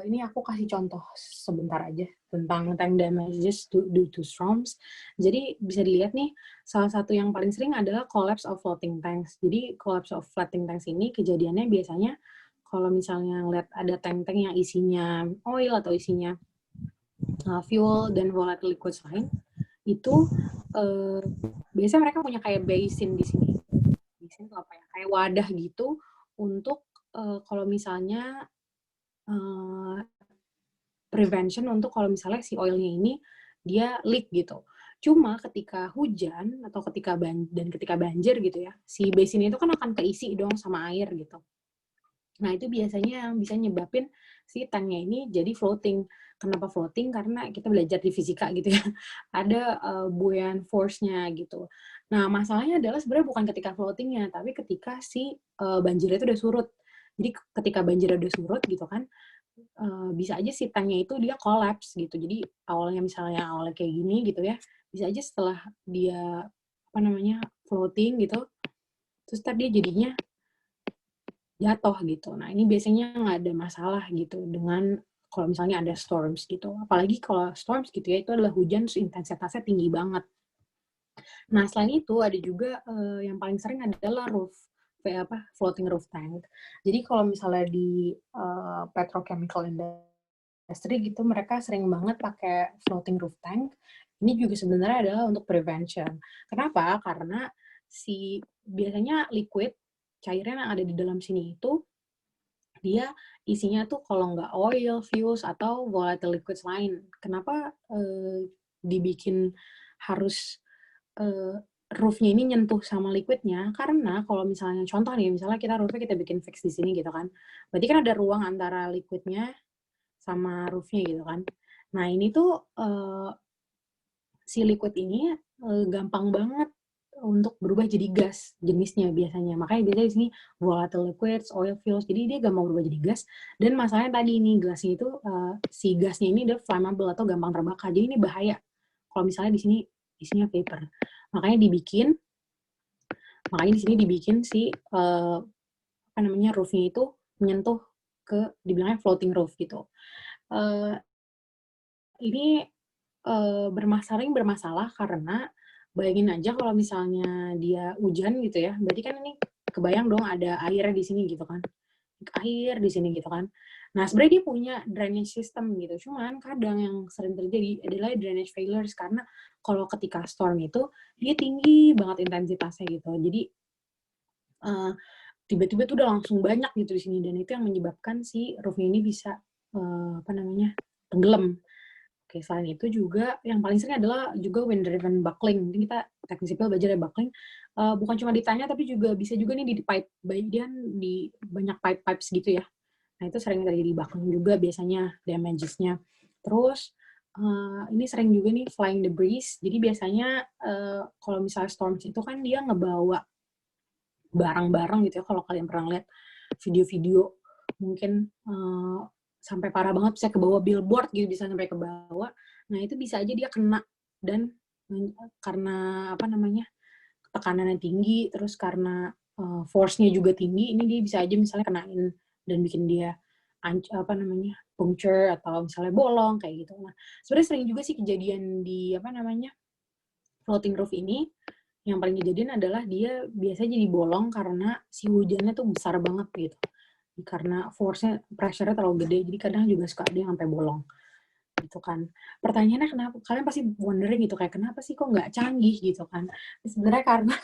Ini aku kasih contoh sebentar aja tentang tank damages due to storms. Jadi bisa dilihat nih, salah satu yang paling sering adalah collapse of floating tanks. Jadi collapse of floating tanks ini kejadiannya biasanya kalau misalnya ngeliat ada tank-tank yang isinya oil atau isinya fuel dan volatile liquids lain, itu biasanya mereka punya kayak basin di sini. Basin itu apa ya? Kayak wadah gitu untuk kalau misalnya prevention untuk kalau misalnya si oilnya ini dia leak gitu. Cuma ketika hujan atau ketika banjir gitu ya, si basin itu kan akan keisi dong sama air gitu. Nah, itu biasanya yang bisa nyebabin si tanknya ini jadi floating. Kenapa floating? Karena kita belajar di fisika gitu ya. Ada buoyant force-nya gitu. Nah, masalahnya adalah sebenarnya bukan ketika floatingnya, tapi ketika si banjirnya itu udah surut. Jadi ketika banjirnya udah surut gitu kan, bisa aja si tanknya itu dia collapse gitu. Jadi awalnya kayak gini gitu ya, bisa aja setelah dia floating gitu, terus tadi dia jadinya jatuh gitu. Nah, ini biasanya nggak ada masalah gitu dengan kalau misalnya ada storms gitu. Apalagi kalau storms gitu ya, itu adalah hujan terus intensitasnya tinggi banget. Nah, selain itu ada juga yang paling sering adalah floating roof tank. Jadi kalau misalnya di petrochemical industry gitu, mereka sering banget pakai floating roof tank. Ini juga sebenarnya adalah untuk prevention. Kenapa? Karena biasanya liquid cairan yang ada di dalam sini itu dia isinya tuh kalau nggak oil, fuels, atau volatile liquids lain. Kenapa dibikin harus roof-nya ini nyentuh sama liquidnya? Karena kalau misalnya contoh nih, misalnya roof-nya kita bikin fix di sini gitu kan, berarti kan ada ruang antara liquidnya sama roof-nya gitu kan. Nah ini tuh si liquid ini gampang banget untuk berubah jadi gas jenisnya biasanya. Makanya biasanya di sini volatile liquids, oil fuels. Jadi dia gampang berubah jadi gas. Dan masalahnya tadi ini gasnya itu si gasnya ini adalah flammable atau gampang terbakar. Jadi ini bahaya kalau misalnya di sini isinya paper. Makanya di sini dibikin si roofnya itu menyentuh ke dibilangnya floating roof gitu. Ini bermasalah karena bayangin aja kalau misalnya dia hujan gitu ya, berarti kan ini kebayang dong ada airnya di sini gitu kan. Air di sini gitu kan. Nah, sebenarnya dia punya drainage system gitu. Cuman kadang yang sering terjadi adalah drainage failures karena kalau ketika storm itu dia tinggi banget intensitasnya gitu. Jadi tiba-tiba tuh udah langsung banyak gitu di sini dan itu yang menyebabkan si roofnya ini bisa tenggelam. Oke, selain itu juga yang paling sering adalah juga wind driven buckling. Ini kita teknik sipil belajar ya buckling. Bukan cuma ditanya tapi juga bisa juga nih di pipe, bagian di banyak pipes gitu ya. Nah, itu sering terjadi buckling juga biasanya damages-nya. Terus ini sering juga nih flying debris. Jadi biasanya kalau misalnya storms itu kan dia ngebawa barang-barang gitu ya. Kalau kalian pernah lihat video-video mungkin sampai parah banget bisa ke bawah billboard gitu, bisa sampai ke bawah. Nah, itu bisa aja dia kena dan karena tekanannya tinggi, terus karena force-nya juga tinggi, ini dia bisa aja misalnya kenain dan bikin dia puncture atau misalnya bolong kayak gitu. Nah, sebenarnya sering juga sih kejadian di floating roof ini. Yang paling kejadian adalah dia biasanya jadi bolong karena si hujannya tuh besar banget gitu. Karena force-nya, pressure-nya terlalu gede, jadi kadang juga suka ada yang sampai bolong. Gitu kan. Pertanyaannya kenapa? Kalian pasti wondering gitu, kayak kenapa sih kok nggak canggih gitu kan. Sebenarnya karena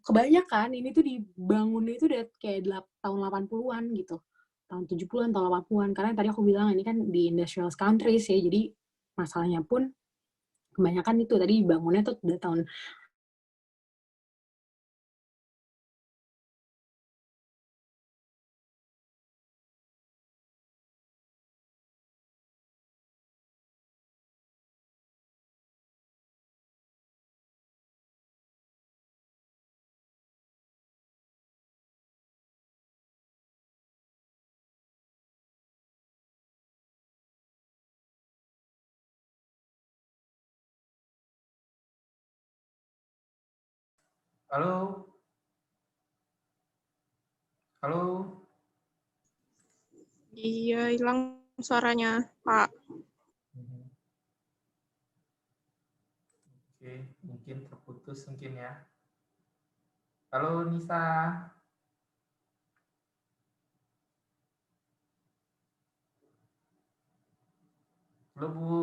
kebanyakan ini tuh dibangunnya itu udah kayak tahun 80-an gitu. Tahun 70-an, tahun 80-an. Karena tadi aku bilang ini kan di industrial countries ya, jadi masalahnya pun kebanyakan itu tadi bangunnya tuh udah tahun Halo? Halo? Iya, hilang suaranya, Pak. Oke, mungkin terputus mungkin ya. Halo Nisa? Halo Bu?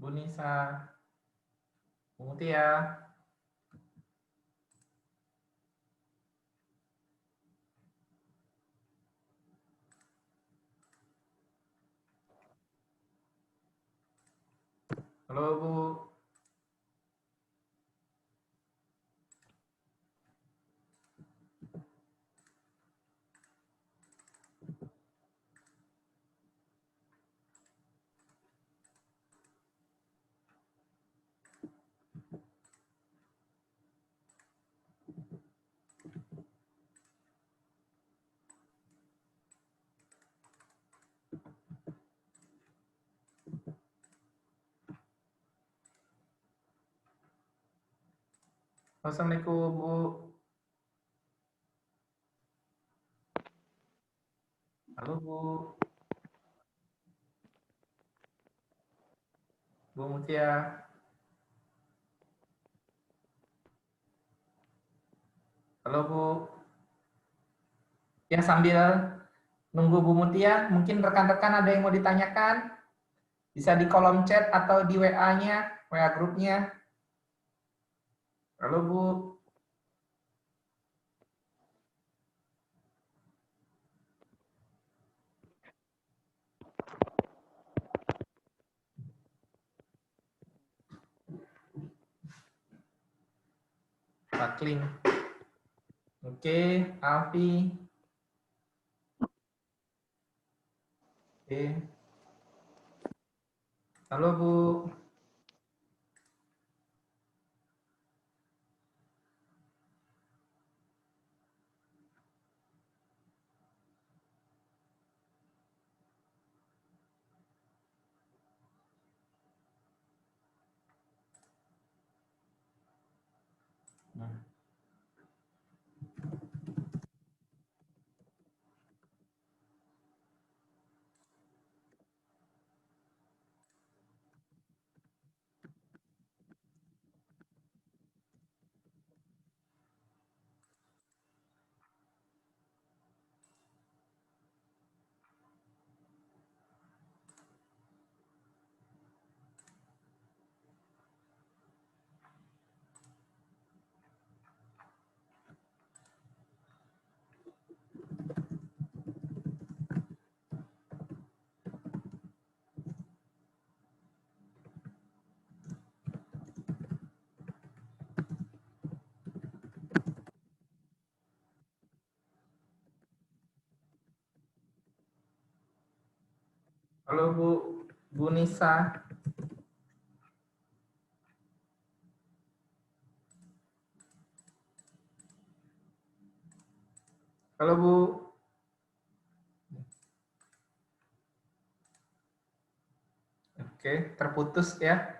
Bu Nisa? Bu Mutia? Halo Bu? Assalamualaikum Bu. Halo Bu. Bu Mutia. Halo Bu. Ya sambil nunggu Bu Mutia, mungkin rekan-rekan ada yang mau ditanyakan? Bisa di kolom chat atau di WA-nya, WA grupnya. Halo Bu. Pak Kling. Oke, Alfi. Oke. Halo Bu. Halo Bu. Bu Nisa. Halo Bu. Oke, terputus ya.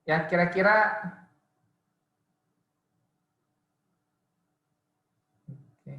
Ya kira-kira oke.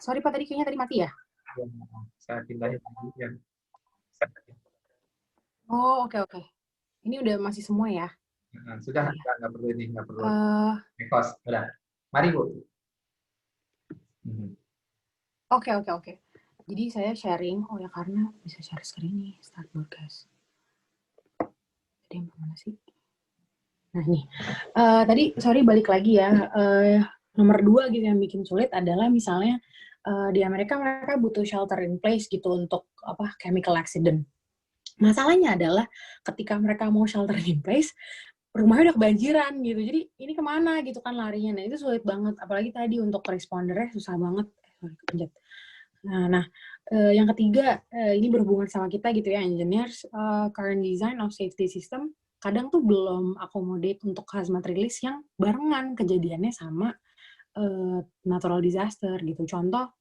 Sorry Pak, tadi kayaknya tadi mati ya? Saya pindahin lagi ya. Oh, oke. Ini udah masih semua ya? Sudah, nggak perlu ini, nggak perlu. Eh, Request, udah. Mari Bu. Oke. Jadi saya sharing, oh ya karena bisa share screen nih, start broadcast. Tadi yang mana sih? Nah nih, tadi sorry balik lagi ya, nomor 2 gitu yang bikin sulit adalah misalnya di Amerika mereka butuh shelter in place gitu untuk chemical accident. Masalahnya adalah ketika mereka mau shelter in place, rumahnya udah kebanjiran gitu. Jadi ini kemana gitu kan larinya. Nah itu sulit banget. Apalagi tadi untuk respondernya susah banget. Sorry, kepencet. Nah, yang ketiga, ini berhubungan sama kita gitu ya, engineers, current design of safety system, kadang tuh belum accommodate untuk hazmat release yang barengan kejadiannya sama natural disaster gitu. Contoh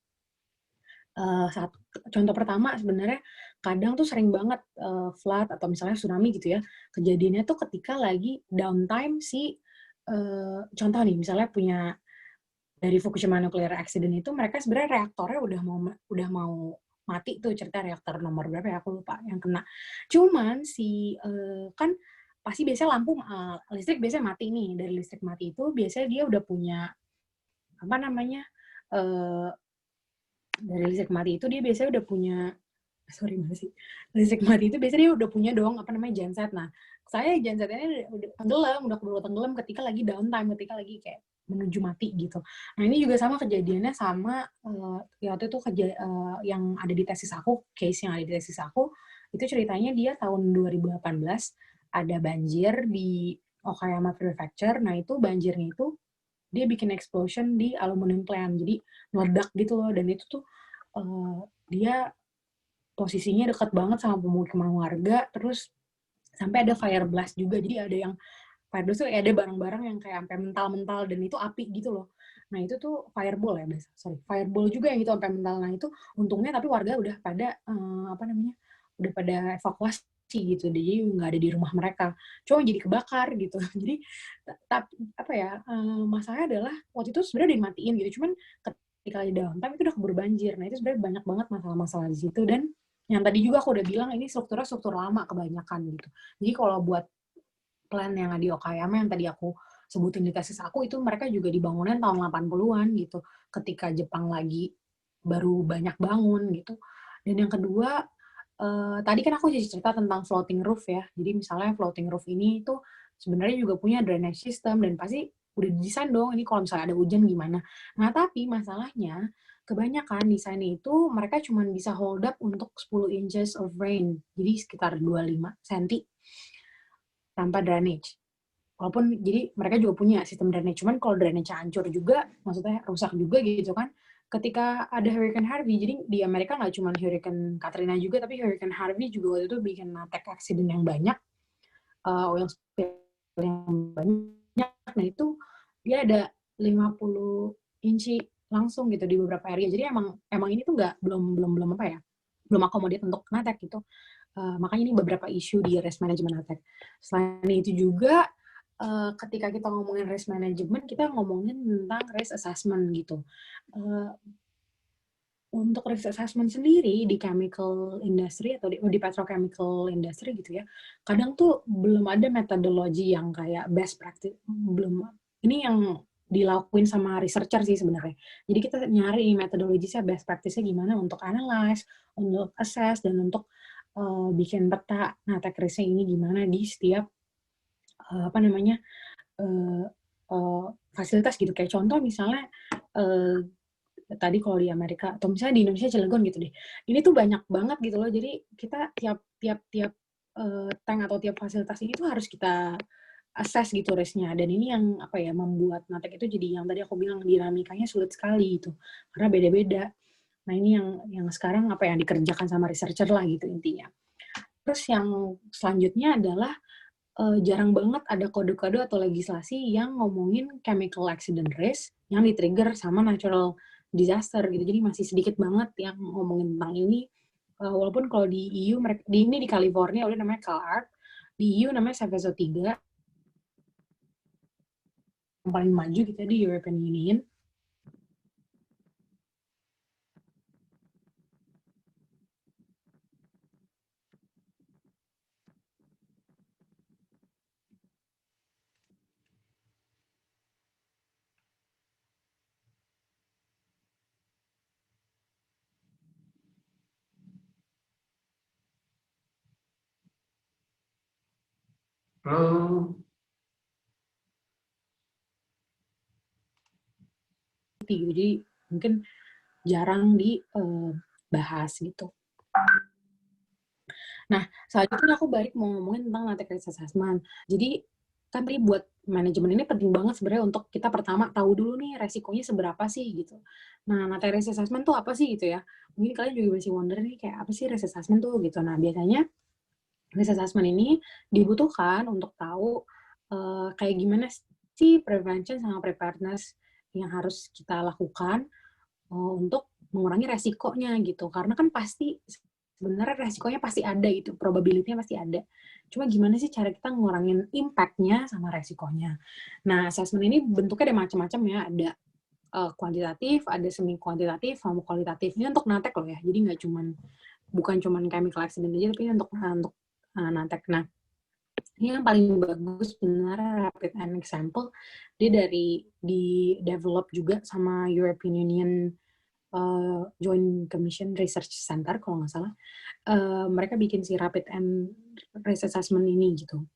pertama sebenarnya kadang tuh sering banget flood atau misalnya tsunami gitu ya, kejadiannya tuh ketika lagi downtime contoh nih misalnya punya dari Fukushima nuclear accident itu mereka sebenarnya reaktornya udah mau mati tuh, cerita reaktor nomor berapa ya aku lupa yang kena. Cuman kan pasti biasanya listrik biasanya mati nih. Dari listrik mati itu biasanya dia udah punya apa namanya dari listrik mati itu dia biasanya udah punya listrik mati itu biasanya dia udah punya dong apa namanya genset. Nah saya gensetnya udah keburu tenggelam ketika lagi downtime, ketika lagi kayak menuju mati gitu. Nah ini juga sama kejadiannya sama waktu itu yang ada di tesis aku, case yang ada di tesis aku itu ceritanya dia tahun 2018 ada banjir di Okayama Prefecture. Nah itu banjirnya itu dia bikin explosion di aluminium plant, jadi meledak gitu loh. Dan itu tuh dia posisinya dekat banget sama pemukiman warga, terus sampai ada fire blast juga. Jadi ada yang fire blast tuh ada barang-barang yang kayak sampai mental-mental dan itu api gitu loh. Nah itu tuh fireball ya, fireball juga yang itu sampai mental. Nah itu untungnya tapi warga udah pada udah pada evakuasi gitu, jadi nggak ada di rumah mereka. Cuma jadi kebakar gitu. Jadi masalahnya adalah waktu itu sebenarnya udah dimatiin gitu, cuman ketika lagi downtime itu udah keburu banjir. Nah itu sebenarnya banyak banget masalah-masalah di situ. Dan yang tadi juga aku udah bilang ini struktur lama kebanyakan gitu. Jadi kalau buat plan yang di Okayama yang tadi aku sebutin di tesis aku itu mereka juga dibangunin tahun 80-an gitu. Ketika Jepang lagi baru banyak bangun gitu. Dan yang kedua, tadi kan aku cerita tentang floating roof ya. Jadi misalnya floating roof ini tuh sebenarnya juga punya drainage system dan pasti udah didesain dong ini kalau misalnya ada hujan gimana. Nah tapi masalahnya kebanyakan desainnya itu mereka cuma bisa hold up untuk 10 inches of rain, jadi sekitar 25 cm tanpa drainage. Walaupun jadi mereka juga punya sistem drainage, cuman kalau drainage hancur juga, maksudnya rusak juga gitu kan. Ketika ada Hurricane Harvey, jadi di Amerika nggak cuma Hurricane Katrina juga, tapi Hurricane Harvey juga waktu itu bikin attack accident yang banyak, oil spill yang banyak. Nah itu dia ada 50 inci langsung gitu di beberapa area. Jadi emang ini tuh belum akomodit untuk attack gitu. Makanya ini beberapa isu di risk management attack. Selain itu juga ketika kita ngomongin risk management, kita ngomongin tentang risk assessment gitu. Untuk risk assessment sendiri di chemical industry atau di petrochemical industry gitu ya, kadang tuh belum ada metodologi yang kayak best practice, belum. Ini yang dilakuin sama researcher sih sebenarnya. Jadi kita nyari metodologisnya, best practice-nya gimana untuk analyze, untuk assess, dan untuk bikin peta attack risk-nya ini gimana di setiap fasilitas gitu. Kayak contoh misalnya tadi kalau di Amerika atau misalnya di Indonesia Cilegon gitu deh. Ini tuh banyak banget gitu loh. Jadi kita tiap tank atau tiap fasilitas ini tuh harus kita assess gitu risk-nya. Dan ini yang membuat Natek itu jadi yang tadi aku bilang dinamikanya sulit sekali gitu. Karena beda-beda. Nah, ini yang sekarang yang dikerjakan sama researcher lah gitu intinya. Terus yang selanjutnya adalah jarang banget ada kode-kode atau legislasi yang ngomongin chemical accident risk yang di-trigger sama natural disaster gitu. Jadi masih sedikit banget yang ngomongin tentang ini. Walaupun kalau di EU, di California udah namanya CalArts, di EU namanya Seveso 3, yang paling maju gitu di European Union. Halo. Jadi mungkin jarang dibahas gitu. Nah, selanjutnya aku balik mau ngomongin tentang latex risk assessment. Jadi kan tadi buat manajemen ini penting banget sebenarnya untuk kita pertama tahu dulu nih resikonya seberapa sih gitu. Nah, materi risk assessment tuh apa sih gitu ya? Mungkin kalian juga masih wonder nih kayak apa sih risk assessment tuh gitu. Nah, biasanya risk assessment ini dibutuhkan untuk tahu kayak gimana sih prevention sama preparedness yang harus kita lakukan untuk mengurangi resikonya gitu. Karena kan pasti sebenarnya resikonya pasti ada gitu, probability-nya pasti ada. Cuma gimana sih cara kita ngurangin impact-nya sama resikonya. Nah, assessment ini bentuknya ada macam-macam ya, ada kuantitatif, ada semi kuantitatif, sama kualitatif. Ini untuk nantek loh ya. Jadi bukan cuman chemical accident aja, tapi untuk nantek. Nah, ini yang paling bagus sebenarnya rapid and example. Dia di develop juga sama European Union Joint Commission Research Center kalau nggak salah. Mereka bikin si rapid and risk assessment ini gitu.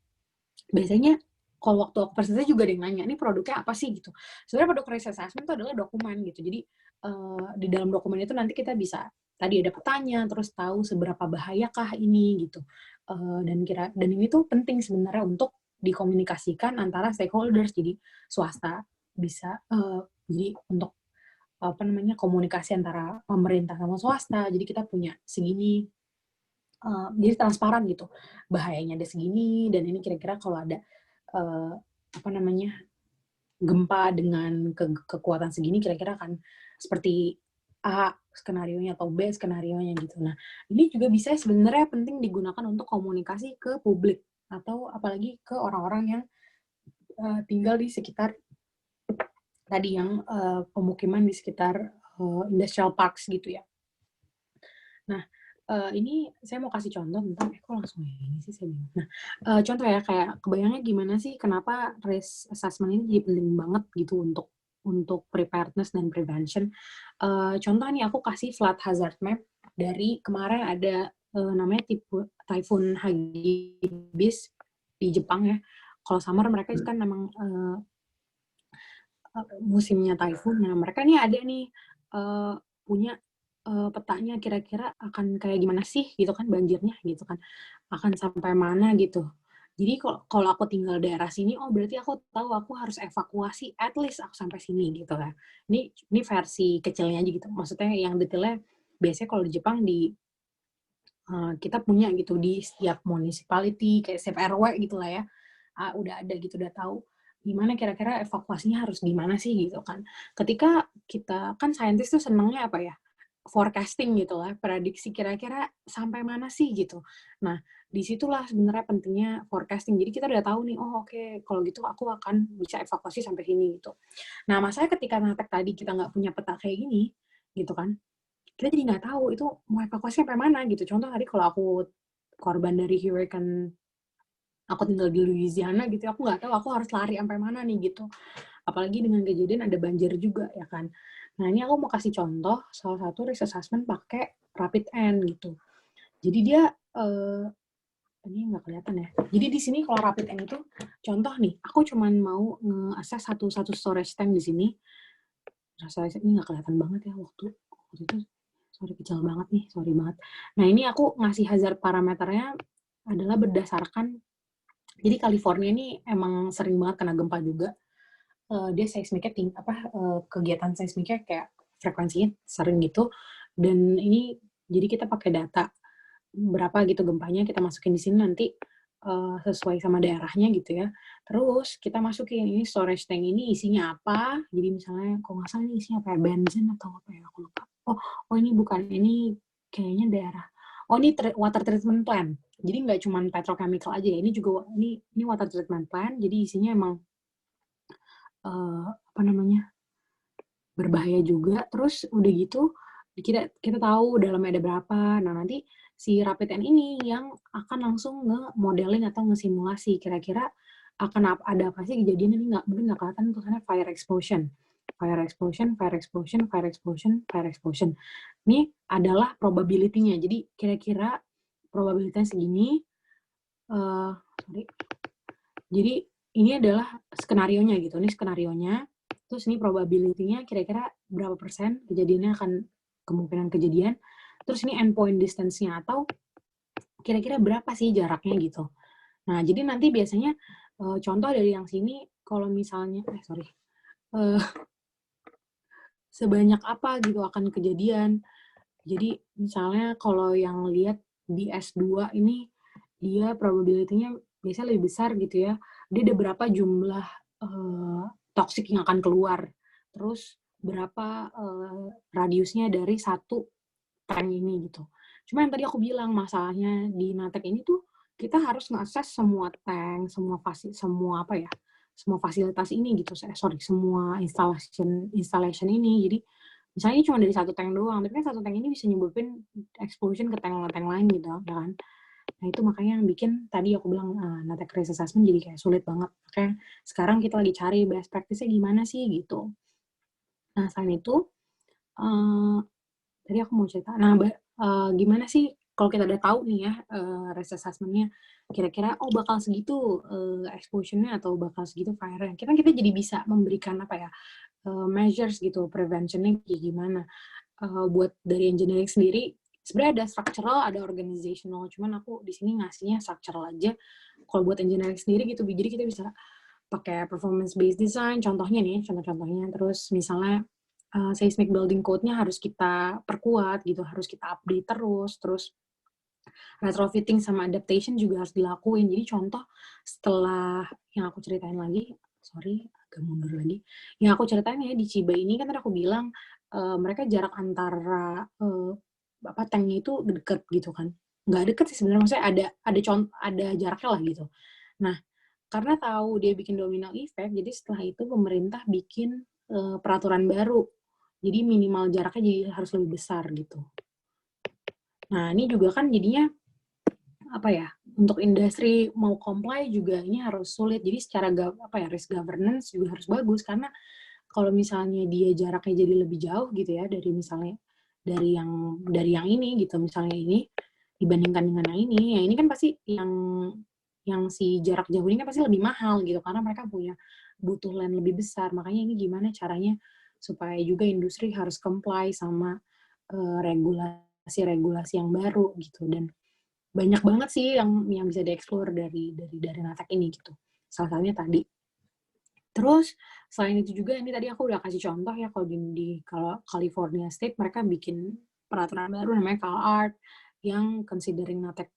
Biasanya kalau waktu aku presentasi juga ada yang nanya, ini produknya apa sih gitu. Sebenarnya produk risk assessment itu adalah dokumen gitu. Jadi di dalam dokumen itu nanti kita bisa tadi ada petanya, terus tahu seberapa bahayakah ini gitu. Dan ini tuh penting sebenarnya untuk dikomunikasikan antara stakeholders. Jadi swasta bisa jadi untuk komunikasi antara pemerintah sama swasta. Jadi kita punya segini, jadi transparan gitu. Bahayanya ada segini, dan ini kira-kira kalau ada gempa dengan kekuatan segini, kira-kira akan seperti A skenarionya atau B skenarionya gitu. Nah, ini juga bisa sebenarnya penting digunakan untuk komunikasi ke publik atau apalagi ke orang-orang yang tinggal di sekitar tadi yang pemukiman di sekitar industrial parks gitu ya. Nah, ini saya mau kasih contoh tentang kok langsung ini sih saya bingung. Nah, contoh ya kayak kebayangnya gimana sih kenapa risk assessment ini jadi penting banget gitu untuk preparedness dan prevention. Contoh nih aku kasih flood hazard map dari kemarin ada namanya Typhoon Hagibis di Jepang ya. Kalau summer mereka kan memang musimnya typhoon. Nah, mereka nih ada nih punya petanya kira-kira akan kayak gimana sih gitu kan banjirnya gitu kan. Akan sampai mana gitu. Jadi kalau aku tinggal daerah sini, oh berarti aku tahu aku harus evakuasi at least aku sampai sini gitu kan. Ini versi kecilnya aja gitu. Maksudnya yang detailnya biasanya kalau di Jepang kita punya gitu di setiap municipality kayak setiap RW gitu lah ya. Udah ada gitu, udah tahu gimana kira-kira evakuasinya harus gimana sih gitu kan. Ketika kita kan saintis tuh senangnya apa ya? Forecasting gitu lah, prediksi kira-kira sampai mana sih gitu. Nah, disitulah sebenarnya pentingnya forecasting. Jadi kita udah tahu nih, oh oke, kalau gitu aku akan bisa evakuasi sampai sini gitu. Nah, masalahnya ketika nantek tadi kita nggak punya peta kayak gini, gitu kan, kita jadi nggak tahu itu mau evakuasi sampai mana gitu. Contoh tadi kalau aku korban dari hurricane, aku tinggal di Louisiana gitu, aku nggak tahu aku harus lari sampai mana nih gitu. Apalagi dengan kejadian ada banjir juga ya kan. Nah, ini aku mau kasih contoh salah satu risk assessment pakai rapid end gitu. Jadi dia ini nggak kelihatan ya. Jadi di sini kalau rapid end itu contoh nih, aku cuman mau nge-assess satu storage tank di sini. Rasa ini nggak kelihatan banget ya waktu itu. Sorry kecil banget nih, sorry banget. Nah, ini aku ngasih hazard parameternya adalah berdasarkan jadi California ini emang sering banget kena gempa juga. Dia seismiknya kegiatan seismiknya kayak frekuensinya sering gitu, dan ini jadi kita pakai data berapa gitu gempanya kita masukin di sini nanti sesuai sama daerahnya gitu ya. Terus kita masukin ini storage tank ini isinya apa, jadi misalnya kalau nggak salah ini isinya apa ya, bensin atau apa ya, aku lupa. Oh ini bukan, ini kayaknya daerah, ini water treatment plant, jadi nggak cuma petrochemical aja ya, ini juga ini water treatment plant, jadi isinya emang berbahaya juga. Terus udah gitu kita tahu dalamnya ada berapa. Nah, nanti si rapid end ini yang akan langsung nge-modeling atau nge-simulasi kira-kira akan ada apa sih kejadian ini. Mungkin nggak kelihatan tulisannya fire explosion. Ini adalah probability-nya. Jadi kira-kira probability-nya segini. Jadi ini adalah skenarionya gitu. Ini skenarionya. Terus ini probability-nya kira-kira berapa persen kejadiannya akan kemungkinan kejadian. Terus ini endpoint distance-nya atau kira-kira berapa sih jaraknya gitu. Nah, jadi nanti biasanya contoh dari yang sini, kalau misalnya, eh, sebanyak apa gitu akan kejadian. Jadi misalnya kalau yang lihat di S2 ini, dia probability-nya biasanya lebih besar gitu ya. Dia ada berapa jumlah toxic yang akan keluar. Terus berapa radiusnya dari satu tank ini gitu. Cuma yang tadi aku bilang, masalahnya di Natek ini tuh kita harus nge-assess semua tank, semua semua fasilitas ini gitu. Semua installation ini. Jadi misalnya ini cuma dari satu tank doang, tapi kan satu tank ini bisa nyebabin explosion ke tank lain gitu, ya kan? Nah itu makanya yang bikin tadi aku bilang Natek Risk Assessment jadi kayak sulit banget. Makanya sekarang kita lagi cari best practice-nya gimana sih gitu. Nah selain itu, tadi aku mau cerita, gimana sih kalau kita udah tahu nih ya risk assessment-nya, kira-kira bakal segitu explosion-nya atau bakal segitu fire-nya. Kita jadi bisa memberikan measures gitu, prevention-nya kayak gimana. Buat dari engineering sendiri, sebenarnya ada structural, ada organizational, cuman aku di sini ngasihnya structural aja. Kalau buat engineering sendiri gitu, jadi kita bisa pakai performance-based design, contohnya, terus misalnya seismic building code-nya harus kita perkuat gitu, harus kita update terus retrofitting sama adaptation juga harus dilakuin. Jadi contoh setelah yang aku ceritain lagi, agak mundur lagi. Yang aku ceritain ya di Chiba ini kan tadi aku bilang mereka jarak antara tanknya itu deket gitu kan. Nggak deket sih sebenarnya, maksudnya ada jaraknya lah gitu. Nah, karena tahu dia bikin domino effect, jadi setelah itu pemerintah bikin peraturan baru. Jadi minimal jaraknya jadi harus lebih besar gitu. Nah, ini juga kan jadinya untuk industri mau comply juga ini harus sulit. Jadi secara risk governance juga harus bagus, karena kalau misalnya dia jaraknya jadi lebih jauh gitu ya dari misalnya dari yang ini gitu, misalnya ini dibandingkan dengan yang ini kan pasti yang si jarak jauh ini kan pasti lebih mahal gitu, karena mereka butuh land lebih besar. Makanya ini gimana caranya supaya juga industri harus comply sama regulasi yang baru gitu. Dan banyak banget sih yang bisa dieksplor dari Natek ini gitu. Salah satunya tadi. Terus selain itu juga, ini tadi aku udah kasih contoh ya, kalau California State mereka bikin peraturan baru namanya CalArt yang considering Natek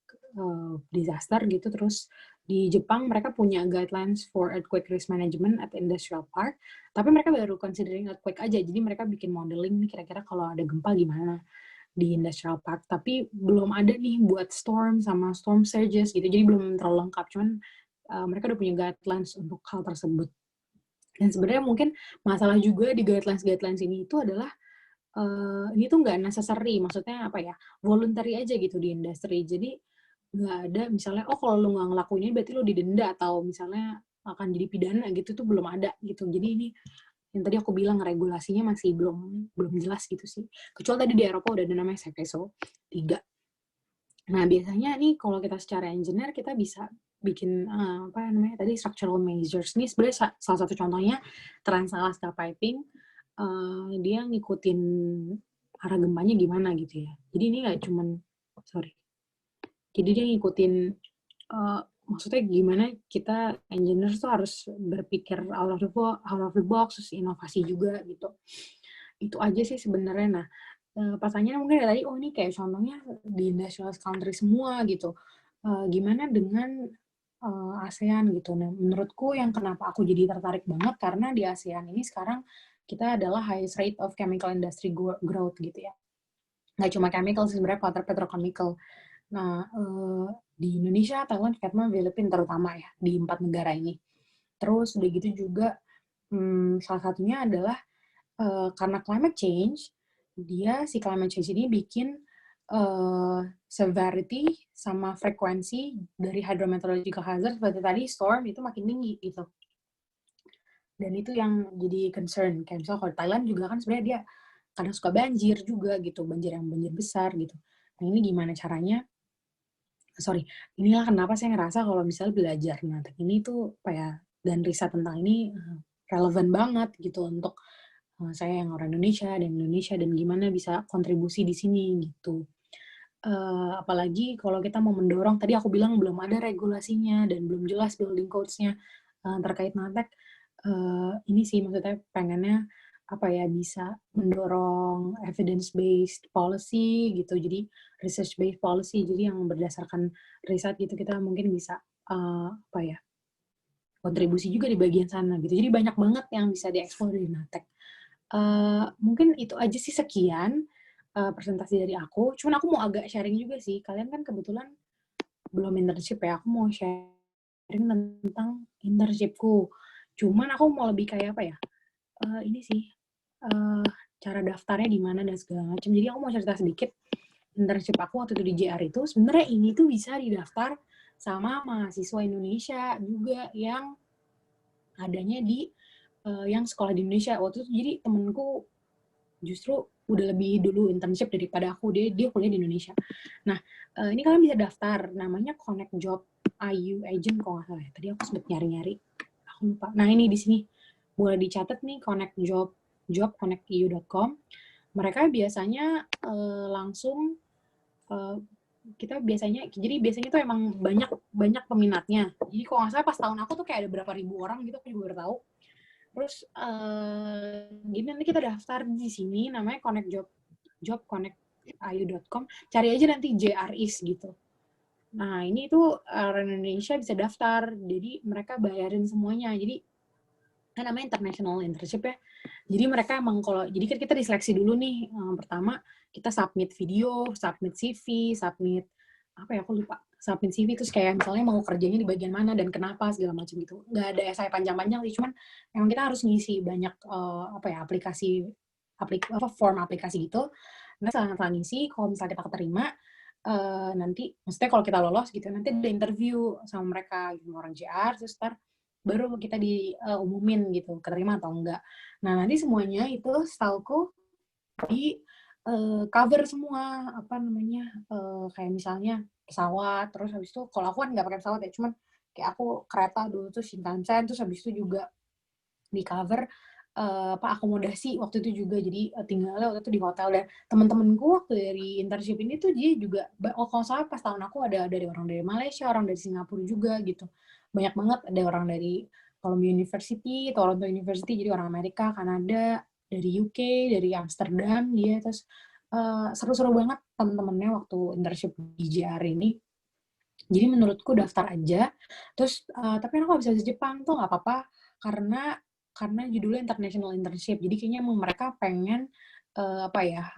disaster gitu. Terus di Jepang mereka punya guidelines for earthquake risk management at industrial park, tapi mereka baru considering earthquake aja. Jadi mereka bikin modeling nih kira-kira kalau ada gempa gimana di industrial park, tapi belum ada nih buat storm sama storm surges gitu. Jadi belum terlalu lengkap, cuman mereka udah punya guidelines untuk hal tersebut. Dan sebenarnya mungkin masalah juga di guidelines ini itu adalah ini tuh nggak necessary, maksudnya voluntary aja gitu di industri. Jadi nggak ada misalnya kalau lu nggak ngelakuin ini berarti lu didenda atau misalnya akan jadi pidana gitu, tuh belum ada gitu. Jadi ini yang tadi aku bilang regulasinya masih belum jelas gitu sih. Kecuali tadi di Eropa udah ada namanya Seveso 3. Nah biasanya nih kalau kita secara engineer kita bisa bikin tadi structural measures. Ini sebenarnya salah satu contohnya Trans-Alaska Piping, dia ngikutin arah gempanya gimana gitu ya. Jadi ini nggak cuman jadi dia ngikutin maksudnya gimana kita engineer tuh harus berpikir out of the box, terus inovasi juga gitu. Itu aja sih sebenarnya. Nah, pertanyaannya mungkin tadi, ini kayak contohnya di industrialized country semua gitu. Gimana dengan ASEAN gitu. Nah, menurutku yang kenapa aku jadi tertarik banget, karena di ASEAN ini sekarang kita adalah highest rate of chemical industry growth gitu ya. Nggak cuma chemical sih sebenarnya, petrochemical. Nah, di Indonesia, Thailand, Vietnam, Filipina terutama ya, di 4 negara ini. Terus udah gitu juga, salah satunya adalah karena climate change, si climate change ini bikin severity sama frekuensi dari hydrometeorological hazard seperti tadi storm itu makin tinggi gitu. Dan itu yang jadi concern. Kayak misalnya kalau Thailand juga kan sebenarnya dia kadang suka banjir juga gitu, banjir besar gitu. Nah ini gimana caranya? Inilah kenapa saya ngerasa kalau misalnya belajar Natek ini tuh dan riset tentang ini relevan banget gitu untuk saya yang orang Indonesia dan gimana bisa kontribusi di sini gitu. Apalagi kalau kita mau mendorong, tadi aku bilang belum ada regulasinya dan belum jelas building codes-nya terkait Natek. Ini sih maksudnya pengennya apa ya, bisa mendorong evidence based policy gitu, jadi research based policy, jadi yang berdasarkan riset gitu, kita mungkin bisa apa ya, kontribusi juga di bagian sana gitu. Jadi banyak banget yang bisa dieksplor di Natek. Mungkin itu aja sih, sekian presentasi dari aku. Cuman aku mau agak sharing juga sih. Kalian kan kebetulan belum internship ya. Aku mau sharing tentang internshipku. Cuman aku mau lebih kayak apa ya? Ini sih cara daftarnya di mana dan segala macam. Jadi aku mau cerita sedikit internship aku waktu itu di JR itu. Sebenarnya ini tuh bisa didaftar sama mahasiswa Indonesia juga yang adanya di yang sekolah di Indonesia. Waktu itu jadi temenku justru udah lebih dulu internship daripada aku, dia kuliah di Indonesia. Nah, ini kalian bisa daftar, namanya Connect Job IU Agent kalau nggak salah ya. Tadi aku sempat nyari-nyari, aku lupa. Nah, ini di sini boleh dicatat nih, Connect Job, jobconnectiu.com. Mereka biasanya langsung kita biasanya, jadi biasanya tuh emang banyak peminatnya. Jadi kalau nggak salah pas tahun aku tuh kayak ada berapa ribu orang gitu, aku juga baru tahu. Terus gini, nanti kita daftar di sini, namanya Connect Job, jobconnectiu.com. Cari aja nanti JRIS gitu. Nah, ini tuh orang Indonesia bisa daftar, jadi mereka bayarin semuanya. Jadi kan namanya international internship ya. Jadi mereka emang jadi kan kita diseleksi dulu nih. Pertama kita submit video, submit CV, submit apa ya, aku lupa. Submit CV, terus kayak misalnya mau kerjanya di bagian mana dan kenapa segala macam gitu. Nggak ada essay panjang-panjang sih, cuman emang kita harus ngisi banyak apa ya, form aplikasi gitu. Nah, setelah ngisi, kalau misalnya kita keterima, nanti maksudnya kalau kita lolos gitu, nanti ada interview sama mereka gitu, orang JR, terus baru kita diumumin gitu, keterima atau enggak. Nah, nanti semuanya itu setauku di cover semua, apa namanya, kayak misalnya pesawat, terus habis itu, kalau aku kan nggak pakai pesawat ya, cuman kayak aku kereta dulu tuh Shinkansen, terus habis itu juga di cover akomodasi waktu itu juga, jadi tinggalnya waktu itu di hotel. Dan teman-temanku waktu dari internship ini tuh dia juga, kalau salah pas tahun aku ada dari orang dari Malaysia, orang dari Singapura juga gitu, banyak banget, ada orang dari Columbia University, Toronto University, jadi orang Amerika, Kanada, dari UK, dari Amsterdam dia. Terus seru-seru banget teman-temannya waktu internship di JR ini. Jadi menurutku daftar aja. Terus tapi aku nggak bisa bahasa Jepang tuh nggak apa-apa, karena judulnya international internship. Jadi kayaknya emang mereka pengen apa ya,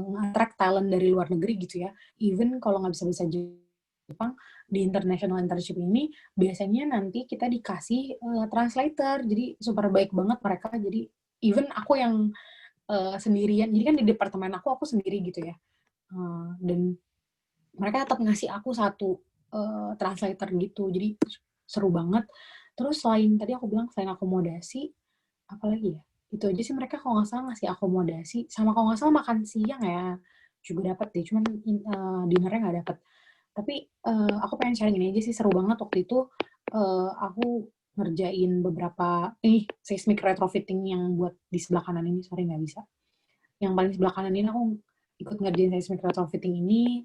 nge-attract talent dari luar negeri gitu ya. Even kalau nggak bisa bahasa Jepang, di international internship ini biasanya nanti kita dikasih translator. Jadi super baik banget mereka. Jadi even aku yang sendirian, jadi kan di departemen aku sendiri gitu ya. Dan mereka tetap ngasih aku satu translator gitu. Jadi seru banget. Terus selain tadi aku bilang, selain akomodasi, apalagi ya? Itu aja sih, mereka kalau nggak salah ngasih akomodasi. Sama kalau nggak salah makan siang ya, juga dapat deh. Cuman dinernya nggak dapat. Tapi aku pengen sharing ini aja sih, seru banget waktu itu. Aku ngerjain beberapa seismic retrofitting yang buat di sebelah kanan ini, sorry nggak bisa. Yang paling sebelah kanan ini aku ikut ngerjain seismic retrofitting ini.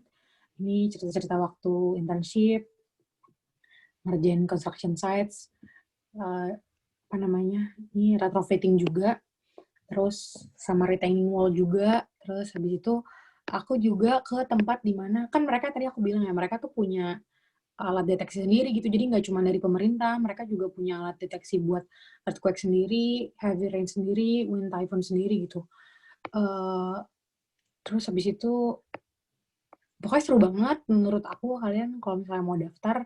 Ini cerita-cerita waktu internship, ngerjain construction sites, apa namanya, ini retrofitting juga, terus sama retaining wall juga. Terus habis itu aku juga ke tempat di mana, kan mereka tadi aku bilang ya, mereka tuh punya alat deteksi sendiri gitu, jadi nggak cuma dari pemerintah, mereka juga punya alat deteksi buat earthquake sendiri, heavy rain sendiri, wind typhoon sendiri gitu. Terus habis itu pokoknya seru banget menurut aku. Kalian kalau misalnya mau daftar,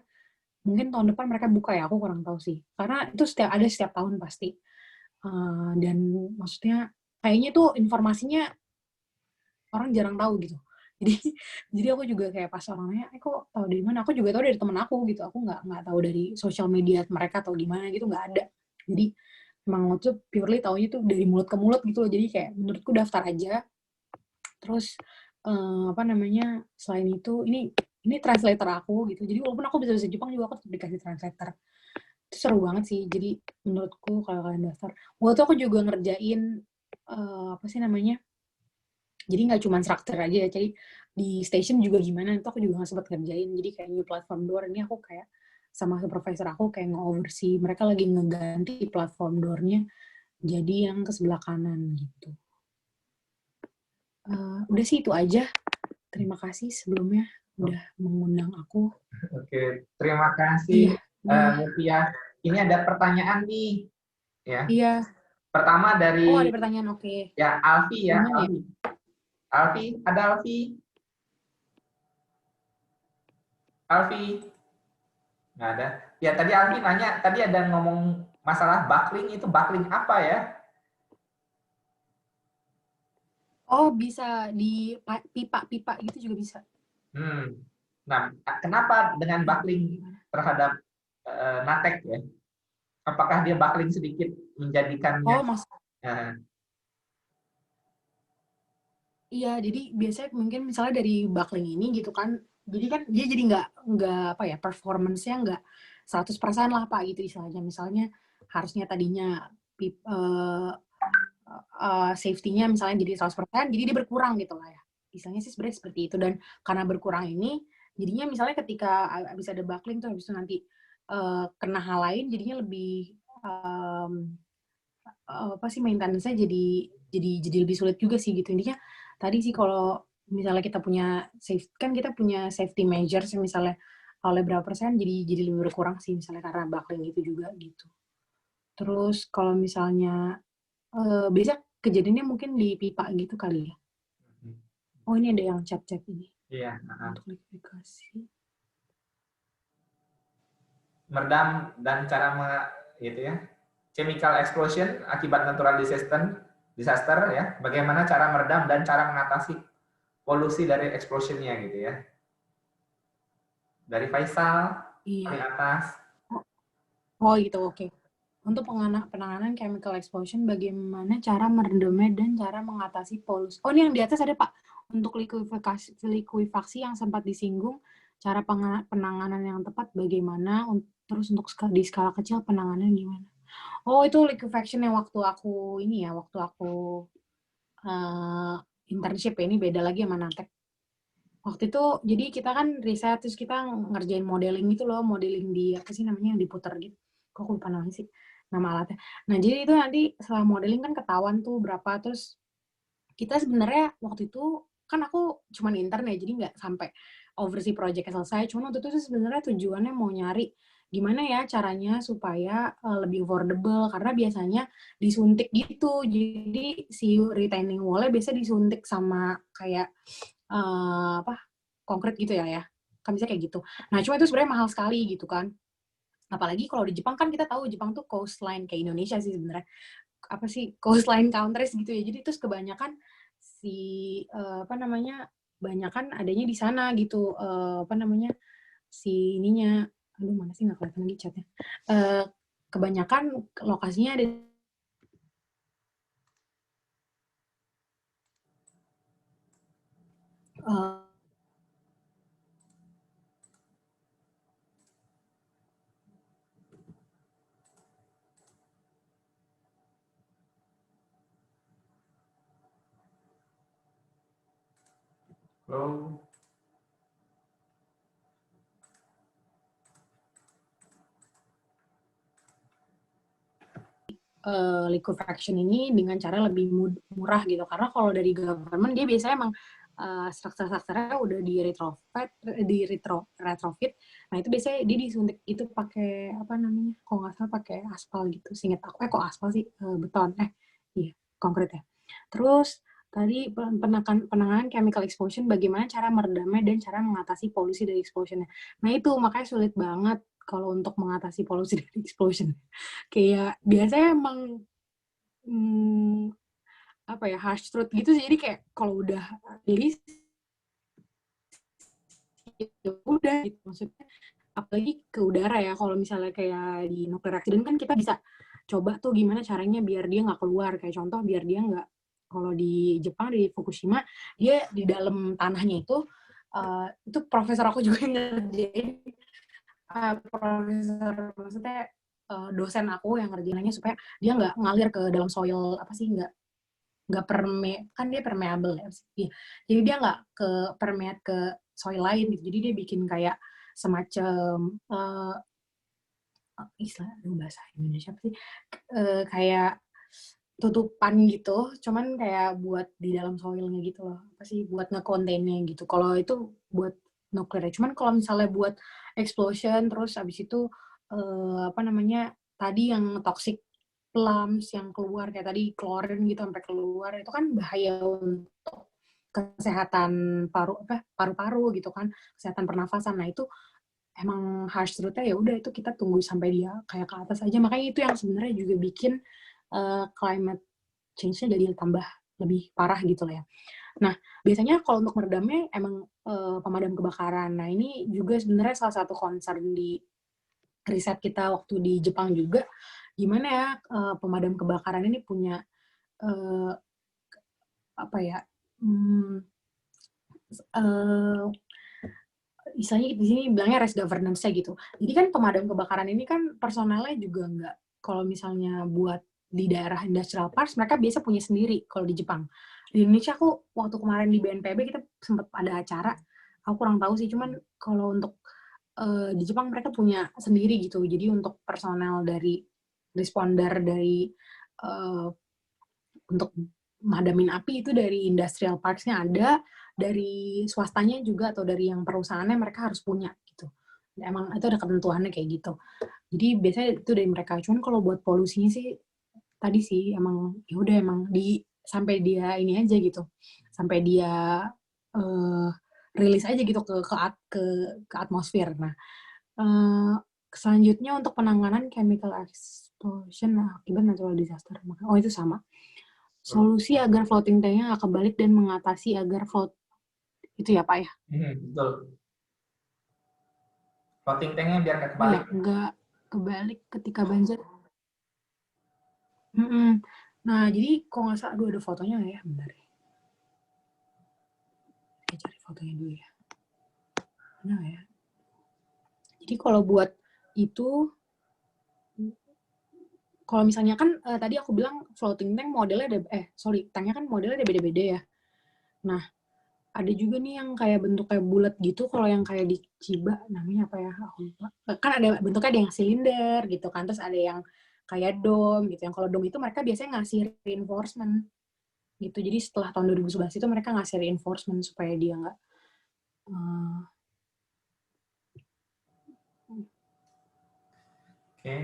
mungkin tahun depan mereka buka ya, aku kurang tahu sih, karena itu setiap tahun pasti. Dan maksudnya kayaknya tuh informasinya orang jarang tahu gitu. Jadi aku juga kayak pas orang nanya, kok tahu dari mana? Aku juga tahu dari temen aku gitu. Aku nggak tahu dari sosial media mereka atau gimana gitu, nggak ada. Jadi emang tuh purely taunya tuh dari mulut ke mulut gitu loh. Jadi kayak menurutku daftar aja. Terus apa namanya, selain itu ini translator aku gitu. Jadi walaupun aku bisa bahasa Jepang juga aku tetap dikasih translator. Itu seru banget sih. Jadi menurutku kalau kalian daftar. Waktu itu aku juga ngerjain apa sih namanya, Jadi nggak cuma struktur aja ya, jadi di station juga gimana, itu aku juga nggak sempat ngerjain. Jadi kayak new platform door ini aku kayak sama supervisor aku kayak nge-oversee, mereka lagi ngeganti platform door-nya jadi yang ke sebelah kanan gitu. Udah sih itu aja. Terima kasih sebelumnya udah mengundang aku. Oke, terima kasih Iya. Mutia. Ini ada pertanyaan nih, ya. Iya. Pertama dari Oh, ada pertanyaan, oke. ya Alfi ya, Gimana ya? Alfi. Alfi, ada Alfi? Alfi? Nggak ada. Ya tadi Alfi nanya, tadi ada ngomong masalah buckling, itu buckling apa ya? Oh, bisa di pipa-pipa gitu juga bisa. Nah, kenapa dengan buckling terhadap Natek ya? Apakah dia buckling sedikit menjadikannya? Oh, iya, jadi biasanya mungkin misalnya dari buckling ini gitu kan, jadi kan dia jadi nggak apa ya, performance-nya nggak 100% lah Pak gitu istilahnya. Misalnya harusnya tadinya safety-nya misalnya jadi 100%, jadi dia berkurang gitu lah ya. Istilahnya sih sebenarnya seperti itu. Dan karena berkurang ini, jadinya misalnya ketika habis ada buckling tuh, habis itu nanti kena hal lain, jadinya lebih apa sih, maintenance-nya jadi lebih sulit juga sih gitu. Intinya tadi sih kalau misalnya kita punya kan kita punya safety measures misalnya oleh berapa persen jadi lebih berkurang sih misalnya karena buckling itu juga gitu. Terus kalau misalnya biasa kejadiannya mungkin di pipa gitu kali ya. Oh, ini ada yang chat-chat ini. Iya. Untuk likuidifikasi. Meredam dan cara gitu ya. Chemical explosion akibat natural disaster ya. Bagaimana cara meredam dan cara mengatasi polusi dari explosion-nya gitu ya. Dari Faisal, Iya. di atas. Oh gitu, oke. Untuk penanganan chemical explosion, bagaimana cara meredamnya dan cara mengatasi polusi. Oh, ini yang di atas ada Pak. Untuk likuifaksi yang sempat disinggung, cara penanganan yang tepat bagaimana, terus untuk di skala kecil penanganan gimana. Oh, itu liquefaction yang waktu aku internship ya, ini beda lagi sama Natek. Waktu itu, jadi kita kan riset, terus kita ngerjain modeling gitu loh, modeling di, apa sih namanya, yang diputer gitu. Kok aku lupa namanya sih, nama alatnya. Nah, jadi itu nanti setelah modeling kan ketahuan tuh berapa, terus kita sebenarnya waktu itu, kan aku cuman intern ya, jadi nggak sampai oversee project selesai, cuman waktu itu sebenarnya tujuannya mau nyari gimana ya caranya supaya lebih affordable, karena biasanya disuntik gitu, jadi si retaining wall-nya biasa disuntik sama kayak konkret gitu ya, kan bisa kayak gitu. Nah, cuma itu sebenarnya mahal sekali gitu kan. Apalagi kalau di Jepang kan kita tahu Jepang tuh coastline kayak Indonesia sih sebenarnya. Apa sih, coastline countries gitu ya. Jadi terus kebanyakan banyakan adanya di sana gitu. Si ininya, aduh mana sih nggak kelihatan lagi chatnya. Kebanyakan lokasinya ada Halo. liquefaction ini dengan cara lebih murah gitu, karena kalau dari government dia biasanya emang struktur-strukturnya udah retrofit. Nah itu biasanya dia disuntik itu pakai apa namanya, kalau nggak salah pakai aspal gitu, seingat aku kok aspal sih, beton, iya konkret ya. Terus tadi penanganan chemical explosion, bagaimana cara meredamnya dan cara mengatasi polusi dari explosion-nya. Nah itu makanya sulit banget kalau untuk mengatasi polusi dari explosion. Kayak biasanya emang apa ya, harsh truth gitu sih, jadi kayak kalau udah rilis ya udah gitu, maksudnya apalagi ke udara ya, kalau misalnya kayak di nuclear accident kan kita bisa coba tuh gimana caranya biar dia nggak keluar, kayak contoh biar dia nggak, kalau di Jepang di Fukushima dia di dalam tanahnya itu profesor aku juga yang ngerjain, profesor maksudnya dosen aku yang ngerjainnya supaya dia nggak ngalir ke dalam soil, apa sih, nggak nggak kan dia permeable ya. Iya. Jadi dia nggak ke permeate ke soil lain gitu. Jadi dia bikin kayak semacam bahasa Indonesia apa sih? Kayak tutupan gitu, cuman kayak buat di dalam soilnya gitu loh. Apa sih buat nge-contain-nya gitu. Kalau itu buat nuklir. Cuman kalau misalnya buat explosion terus abis itu apa namanya? Tadi yang toxic plums yang keluar kayak tadi klorin gitu sampai keluar itu kan bahaya untuk kesehatan paru-paru gitu kan, kesehatan pernafasan. Nah, itu emang harsh truth-nya ya udah itu kita tunggu sampai dia kayak ke atas aja. Makanya itu yang sebenarnya juga bikin climate change-nya jadi tambah lebih parah gitu lah ya. Nah, biasanya kalau untuk meredamnya emang pemadam kebakaran. Nah, ini juga sebenarnya salah satu concern di riset kita waktu di Jepang juga. Gimana ya pemadam kebakaran ini punya apa ya? Istilahnya di sini bilangnya risk governance-nya gitu. Jadi kan pemadam kebakaran ini kan personelnya juga nggak, kalau misalnya buat di daerah industrial parks, mereka biasa punya sendiri kalau di Jepang. Di Indonesia aku waktu kemarin di BNPB kita sempat ada acara, aku kurang tahu sih, cuman kalau untuk di Jepang mereka punya sendiri gitu. Jadi untuk personel dari responder dari untuk madamin api itu dari industrial parks-nya ada, dari swastanya juga atau dari yang perusahaannya mereka harus punya gitu. Emang itu ada ketentuannya kayak gitu. Jadi biasanya itu dari mereka. Cuman kalau buat polusinya sih tadi sih emang ya udah emang sampai dia ini aja gitu. Sampai dia rilis aja gitu ke atmosfer. Nah, selanjutnya untuk penanganan chemical explosion akibat natural disaster. Oh, itu sama. Solusi agar floating tank-nya nggak kebalik dan mengatasi agar float itu ya Pak ya? Betul. Floating tank-nya biar nggak kebalik. Iya, nggak kebalik ketika banjir. Nah, jadi kalau nggak salah, ada fotonya nggak ya? Bentar ya. Saya cari fotonya dulu ya. Nah ya. Jadi kalau buat itu, kalau misalnya kan tadi aku bilang floating tank modelnya tanknya kan modelnya ada beda-beda ya. Nah, ada juga nih yang kayak bentuknya bulat gitu, kalau yang kayak di Chiba namanya apa ya? Aku lupa. Kan ada bentuknya, ada yang silinder gitu kan, terus ada yang kayak dome gitu. Yang kalau dome itu mereka biasanya ngasih reinforcement gitu. Jadi setelah tahun 2011 itu mereka ngasih reinforcement supaya dia nggak Oke.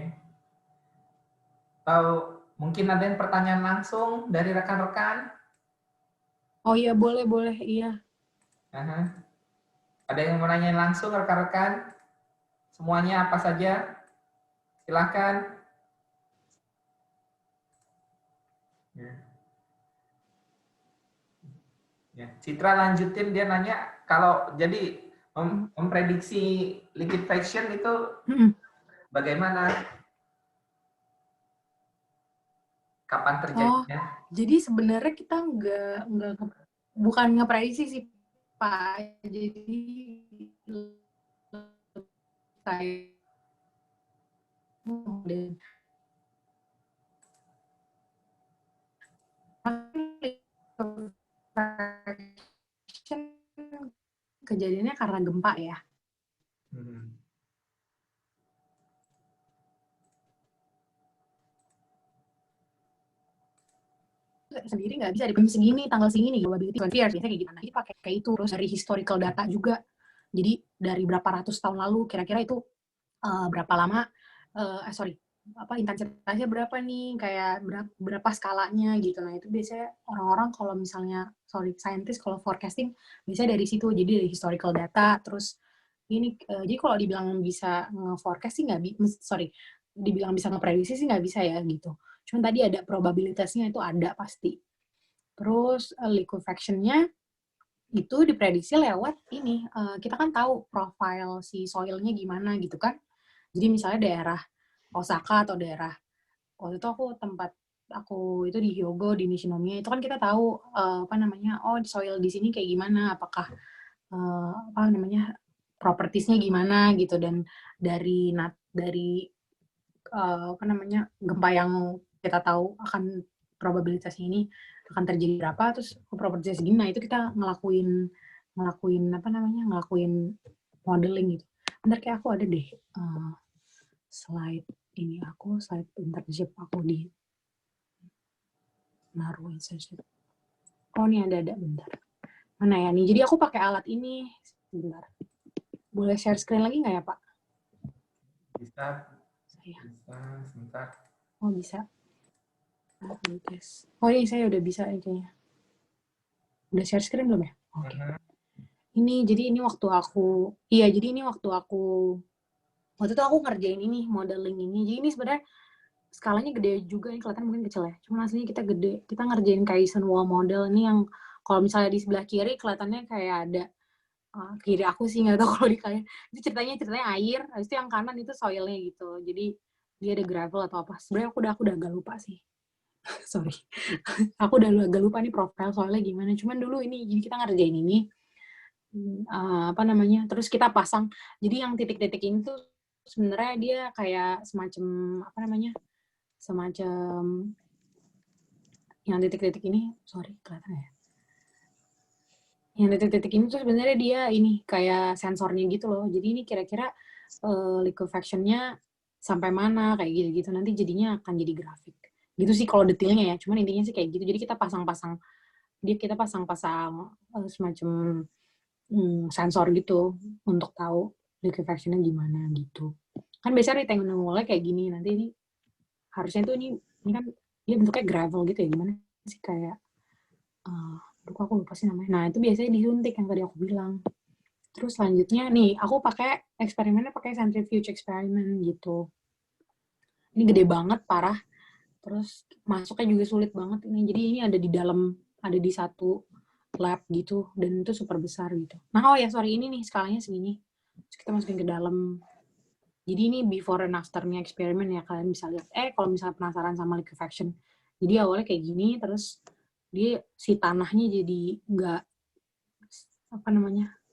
Tahu mungkin ada yang pertanyaan langsung dari rekan-rekan? Oh iya, boleh, iya. Ada yang mau nanyain langsung rekan-rekan? Semuanya apa saja? Silakan. Ya. Citra lanjutin, dia nanya kalau jadi memprediksi liquefaction itu bagaimana? Kapan terjadinya? Jadi sebenarnya kita bukan ngeprediksi sih Pak. Jadi kejadiannya karena gempa ya. Sendiri nggak bisa di segini, tanggal segini, probability biasanya kayak gimana. Jadi pakai kayak itu, terus dari historical data juga. Jadi dari berapa ratus tahun lalu, kira-kira itu berapa lama, intensitasnya berapa nih, kayak berapa skalanya gitu. Nah itu biasanya orang-orang kalau misalnya, scientist kalau forecasting, biasanya dari situ. Jadi dari historical data, terus ini, jadi kalau dibilang bisa nge-forecast sih dibilang bisa ngeprediksi sih nggak bisa ya gitu. Cuman tadi ada probabilitasnya itu ada pasti. Terus liquefaction-nya itu diprediksi lewat ini, kita kan tahu profile si soil-nya gimana gitu kan. Jadi misalnya daerah Osaka atau daerah, waktu itu aku itu di Hyogo, di Nishinomiya, itu kan kita tahu soil di sini kayak gimana, apakah propertiesnya gimana gitu, dan dari gempa yang kita tahu akan probabilitasnya ini akan terjadi berapa, terus propertinya segini. Nah itu kita ngelakuin modeling gitu. Bentar, kayak aku ada deh slide internship aku di naruh internship. Oh ini ada bentar. Mana ya nih? Jadi aku pakai alat ini. Bentar. Boleh share screen lagi nggak ya Pak? Bisa. Saya. Bisa, sebentar. Oh bisa. Oh ini saya udah bisa kayaknya. Udah share screen belum ya? Oke. Jadi ini waktu aku ngerjain ini, modeling ini. Jadi ini sebenarnya skalanya gede juga, ini kelihatan mungkin kecil ya. Cuma aslinya kita gede. Kita ngerjain Kaizen wall model ini yang kalau misalnya di sebelah kiri kelihatannya kayak ada kiri aku sih nggak tahu kalau di kalian. Itu ceritanya air, habis itu yang kanan itu soilnya gitu. Jadi dia ada gravel atau apa. Sebenarnya aku udah agak lupa sih. Sorry. Aku udah agak lupa nih profil soalnya gimana. Cuman dulu ini jadi kita ngerjain ini terus kita pasang. Jadi yang titik-titik ini tuh sebenarnya dia kayak semacam yang titik-titik ini, sorry kelihatan ya. Yang titik-titik ini tuh sebenarnya dia ini kayak sensornya gitu loh. Jadi ini kira-kira liquefaction-nya sampai mana kayak gitu-gitu. Nanti jadinya akan jadi grafik. Gitu sih kalau detailnya ya. Cuman intinya sih kayak gitu. Jadi kita pasang-pasang semacam sensor gitu untuk tahu liquefaction-nya gimana gitu. Kan biasanya rectangle wall-nya kayak gini. Nanti ini harusnya tuh ini kan dia bentuknya gravel gitu ya, gimana sih kayak aku lupa sih namanya. Nah itu biasanya disuntik yang tadi aku bilang. Terus selanjutnya nih aku eksperimennya pakai centrifuge experiment gitu. Ini gede banget parah. Terus masuknya juga sulit banget ini. Jadi ini ada di satu lab gitu, dan itu super besar gitu. Nah ini nih skalanya segini. Terus kita masukin ke dalam. Jadi ini before and after-nya eksperimen ya, kalian bisa lihat. Kalau misalnya penasaran sama liquefaction. Jadi awalnya kayak gini, terus si tanahnya jadi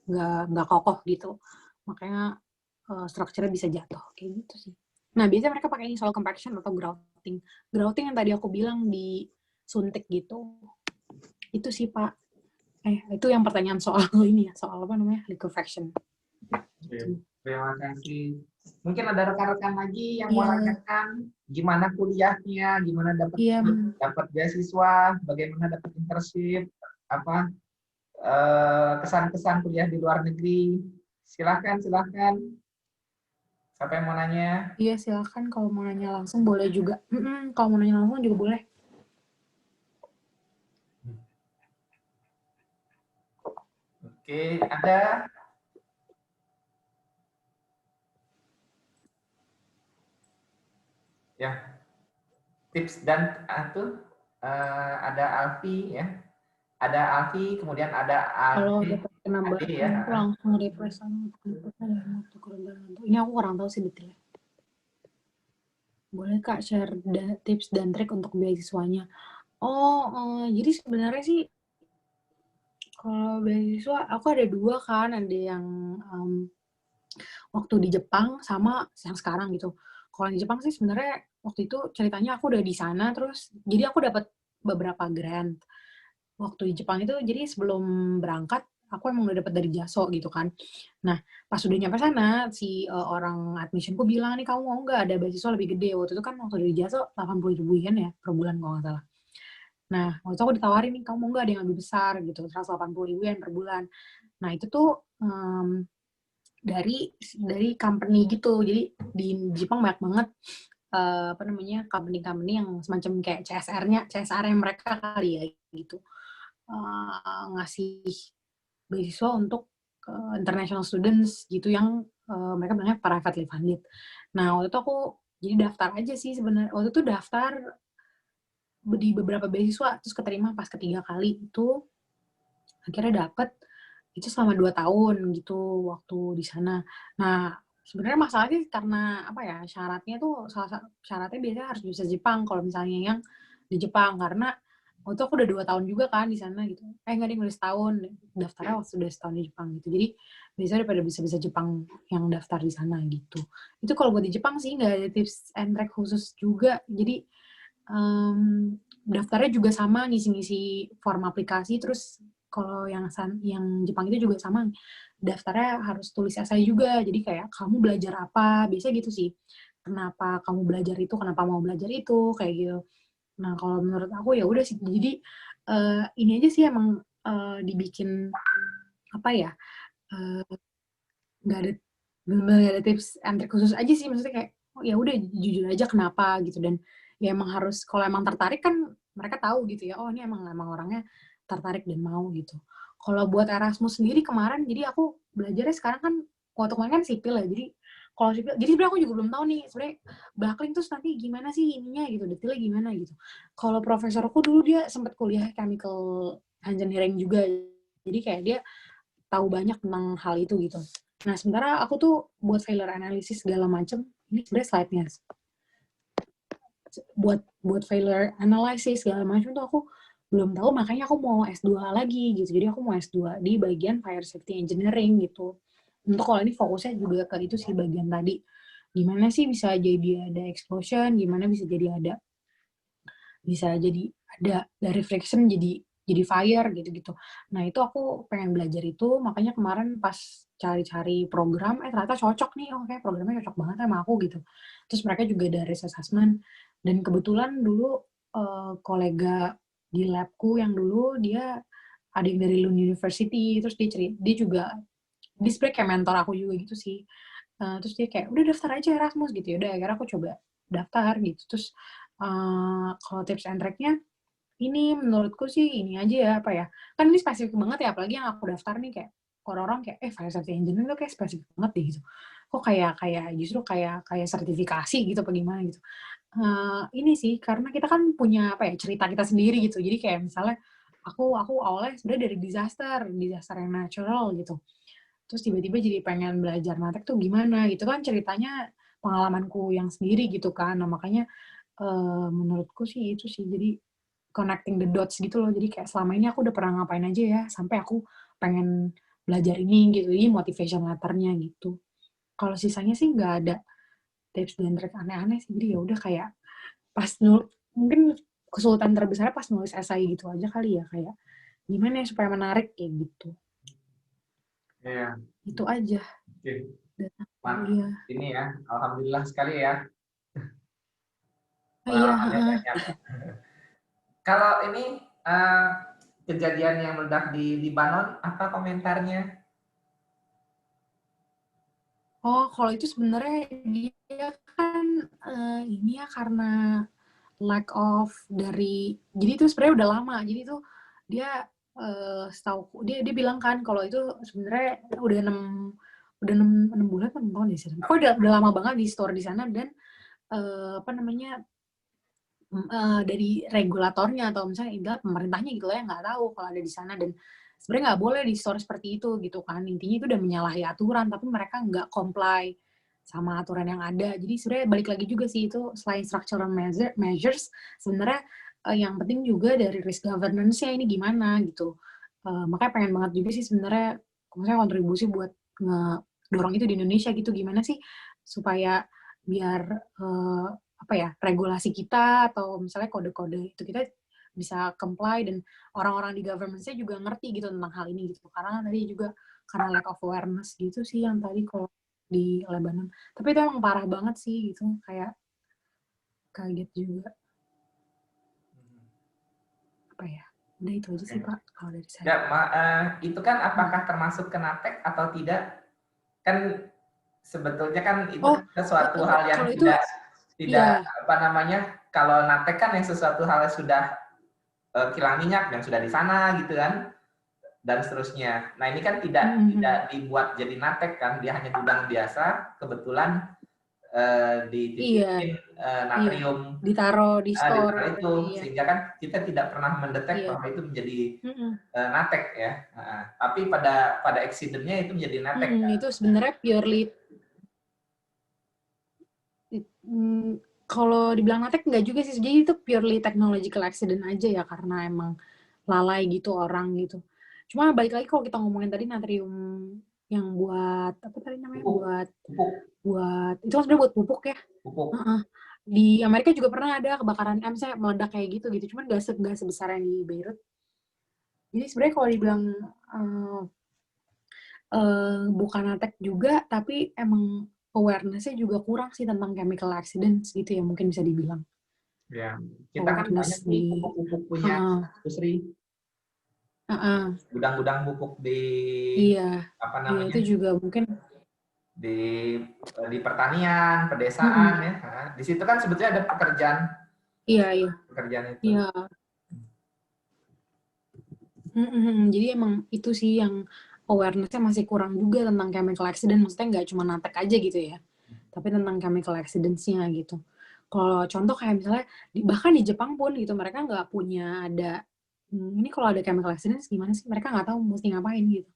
nggak kokoh gitu. Makanya strukturnya bisa jatuh kayak gitu sih. Nah biasanya mereka pakai ini soil compaction atau grouting. Grouting yang tadi aku bilang disuntik gitu. Itu sih Pak. Itu yang pertanyaan soal ini ya, soal liquefaction. Terima kasih. Mungkin ada rekan-rekan lagi yang mau tanyakan gimana kuliahnya, gimana dapat beasiswa, bagaimana dapat internship, kesan-kesan kuliah di luar negeri. Silakan. Siapa yang mau nanya? Iya silakan, kalau mau nanya langsung boleh juga. Kalau mau nanya langsung juga boleh. Oke, ada. Ya, tips dan ada Alfi ya, ada Alfi, kemudian ada Kalau Ade, dapat penambahan ya. aku langsung refresh sama ini aku kurang tahu sih detailnya. Boleh Kak share tips dan trik untuk beasiswanya? Jadi sebenarnya sih kalau beasiswa aku ada 2 kan, ada yang waktu di Jepang sama yang sekarang gitu. Kalau di Jepang sih sebenarnya waktu itu ceritanya aku udah di sana, terus jadi aku dapat beberapa grant. Waktu di Jepang itu jadi sebelum berangkat aku emang udah dapat dari JASO gitu kan. Nah pas udah nyampe sana si orang admissionku bilang nih, kamu mau nggak ada beasiswa lebih gede. Waktu itu kan waktu dari JASO 80.000 yen ya per bulan kalau nggak salah. Nah waktu itu aku ditawarin nih, kamu mau nggak ada yang lebih besar gitu, 180.000 yen per bulan. Nah itu tuh dari company gitu. Jadi di Jepang banyak banget company-company yang semacam kayak CSR-nya mereka kali ya gitu, ngasih beasiswa untuk international students gitu yang mereka bilangnya privately funded. Nah waktu itu aku jadi daftar aja sih sebenarnya. Waktu itu daftar di beberapa beasiswa, terus keterima pas ketiga kali itu akhirnya dapet itu selama 2 tahun gitu waktu di sana. Nah sebenarnya masalahnya karena syaratnya biasanya harus bisa Jepang kalau misalnya yang di Jepang, karena waktu aku udah 2 tahun juga kan di sana gitu. Nggak ada yang udah setahun, daftarnya waktu udah setahun di Jepang gitu. Jadi biasanya daripada bisa Jepang yang daftar di sana gitu. Itu kalau buat di Jepang sih nggak ada tips and trick khusus juga. Jadi daftarnya juga sama, ngisi-ngisi form aplikasi, terus kalau yang Jepang itu juga sama, daftarnya harus tulis esai juga. Jadi kayak kamu belajar apa, biasanya gitu sih. Kenapa kamu belajar itu, kenapa mau belajar itu, kayak gitu. Nah, kalau menurut aku ya udah sih. Jadi ini aja sih emang dibikin apa ya? Nggak ada bener-bener nggak ada tips and trik khusus aja sih, maksudnya kayak oh ya udah jujur aja kenapa gitu, dan ya emang harus kalau emang tertarik kan mereka tahu gitu ya, oh ini emang orangnya tertarik dan mau gitu. Kalau buat Erasmus sendiri kemarin, jadi aku belajarnya sekarang kan waktu kemarin kan sipil ya, jadi kalau sipil jadi sebenarnya aku juga belum tahu nih sebenarnya bakling terus nanti gimana sih ininya gitu, detailnya gimana gitu. Kalau profesorku dulu dia sempat kuliah chemical engineering juga, jadi kayak dia tahu banyak tentang hal itu gitu. Nah, sementara aku tuh buat failure analysis segala macem, ini sebenarnya slide-nya. Buat failure analysis segala macam tuh aku belum tahu, makanya aku mau S2 lagi gitu. Jadi aku mau S2 di bagian fire safety engineering gitu. Untuk kalau ini fokusnya juga ke itu sih bagian tadi. Gimana sih bisa jadi ada explosion, gimana bisa jadi ada dari friction jadi fire gitu-gitu. Nah, itu aku pengen belajar itu, makanya kemarin pas cari-cari program, ternyata cocok nih, oke, programnya cocok banget sama aku gitu. Terus mereka juga ada risk assessment, dan kebetulan dulu kolega di labku yang dulu, dia ada yang dari Lund University, terus dia juga, dia sebenarnya kayak mentor aku juga gitu sih. Terus dia kayak, udah daftar aja Erasmus gitu, ya udah akhirnya aku coba daftar gitu. Terus kalau tips and trick-nya, ini menurutku sih ini aja ya, apa ya, kan ini spesifik banget ya, apalagi yang aku daftar nih kayak orang-orang kayak fire safety engineering tuh kayak spesifik banget deh gitu. Kok kayak justru kayak sertifikasi gitu apa gimana gitu. Ini sih karena kita kan punya apa ya, cerita kita sendiri gitu. Jadi kayak misalnya aku awalnya sebenarnya dari disaster yang natural gitu. Terus tiba-tiba jadi pengen belajar natek tuh gimana gitu kan, ceritanya pengalamanku yang sendiri gitu kan. Nah, makanya menurutku sih itu sih, jadi connecting the dots gitu loh. Jadi kayak selama ini aku udah pernah ngapain aja ya, sampai aku pengen belajar ini gitu. Ini motivation letternya gitu. Kalau sisanya sih nggak ada tips dan trik aneh-aneh sih. Jadi ya udah kayak pas mungkin kesulitan terbesarnya pas nulis esai gitu aja kali ya, kayak gimana ya supaya menarik kayak gitu. Iya. Itu aja. Oke. Iya. Ini ya, alhamdulillah sekali ya. Iya. Kalau ini kejadian yang meledak di Libanon, apa komentarnya? Oh, kalau itu sebenarnya dia kan ini ya karena lack of jadi itu sebenarnya udah lama. Jadi itu dia setahu dia bilang kan kalau itu sebenarnya udah 6 bulan kan, 6 tahun ya sih. Pokoknya udah lama banget di store di sana, dan apa namanya, dari regulatornya atau misalnya pemerintahnya gitu lah ya, nggak tahu kalau ada di sana, dan sebenarnya nggak boleh di store seperti itu gitu kan. Intinya itu udah menyalahi aturan, tapi mereka nggak comply sama aturan yang ada. Jadi sebenarnya balik lagi juga sih, itu selain structural measures, sebenarnya yang penting juga dari risk governance-nya ini gimana gitu. Makanya pengen banget juga sih sebenarnya, maksudnya kontribusi buat ngedorong itu di Indonesia gitu. Gimana sih supaya biar apa ya, regulasi kita atau misalnya kode-kode itu kita bisa comply, dan orang-orang di government-nya juga ngerti gitu tentang hal ini gitu. Karena tadi juga karena lack of awareness gitu sih yang tadi kalau di Lebanon. Tapi itu emang parah banget sih gitu, kayak kaget juga. Apa ya? Udah itu aja sih Pak kalau dari saya. Ya, itu kan apakah termasuk ke natek atau tidak? Kan sebetulnya kan itu sesuatu hal yang tidak apa namanya, kalau natek kan yang sesuatu hal yang sudah kilang minyak dan sudah di sana gitu kan, dan seterusnya. Nah, ini kan tidak dibuat jadi natek kan, dia hanya gudang biasa, kebetulan dititipin natrium, ditaruh di store itu, sehingga kan kita tidak pernah mendetek bahwa itu menjadi natek ya. Tapi pada accident-nya itu menjadi natek. Kan? Itu sebenarnya purely kalau dibilang natek enggak juga sih, jadi itu purely technological accident aja ya, karena emang lalai gitu orang gitu. Cuma balik lagi kalau kita ngomongin tadi natrium yang buat apa tadi namanya, pupuk. buat itu kan sebenarnya buat pupuk ya. Pupuk. Di Amerika juga pernah ada kebakaran, misalnya meledak kayak gitu, cuman nggak sebesar yang di Beirut. Jadi sebenarnya kalau dibilang bukan attack juga, tapi emang awareness-nya juga kurang sih tentang chemical accidents gitu ya, mungkin bisa dibilang. Ya, kita kan banyak Awareness nih di pupuk-pupuk punya industri, gudang-gudang pupuk di iya, apa iya namanya, itu juga mungkin. di pertanian, pedesaan ya. Nah, di situ kan sebetulnya ada pekerjaan Iya, itu. iya. Jadi emang itu sih yang awareness-nya masih kurang juga tentang chemical accident. Maksudnya nggak cuma natek aja gitu ya, tapi tentang chemical accidents-nya gitu. Kalau contoh kayak misalnya, bahkan di Jepang pun gitu, mereka nggak punya ada, ini kalau ada chemical accidents gimana sih? Mereka nggak tahu mesti ngapain gitu.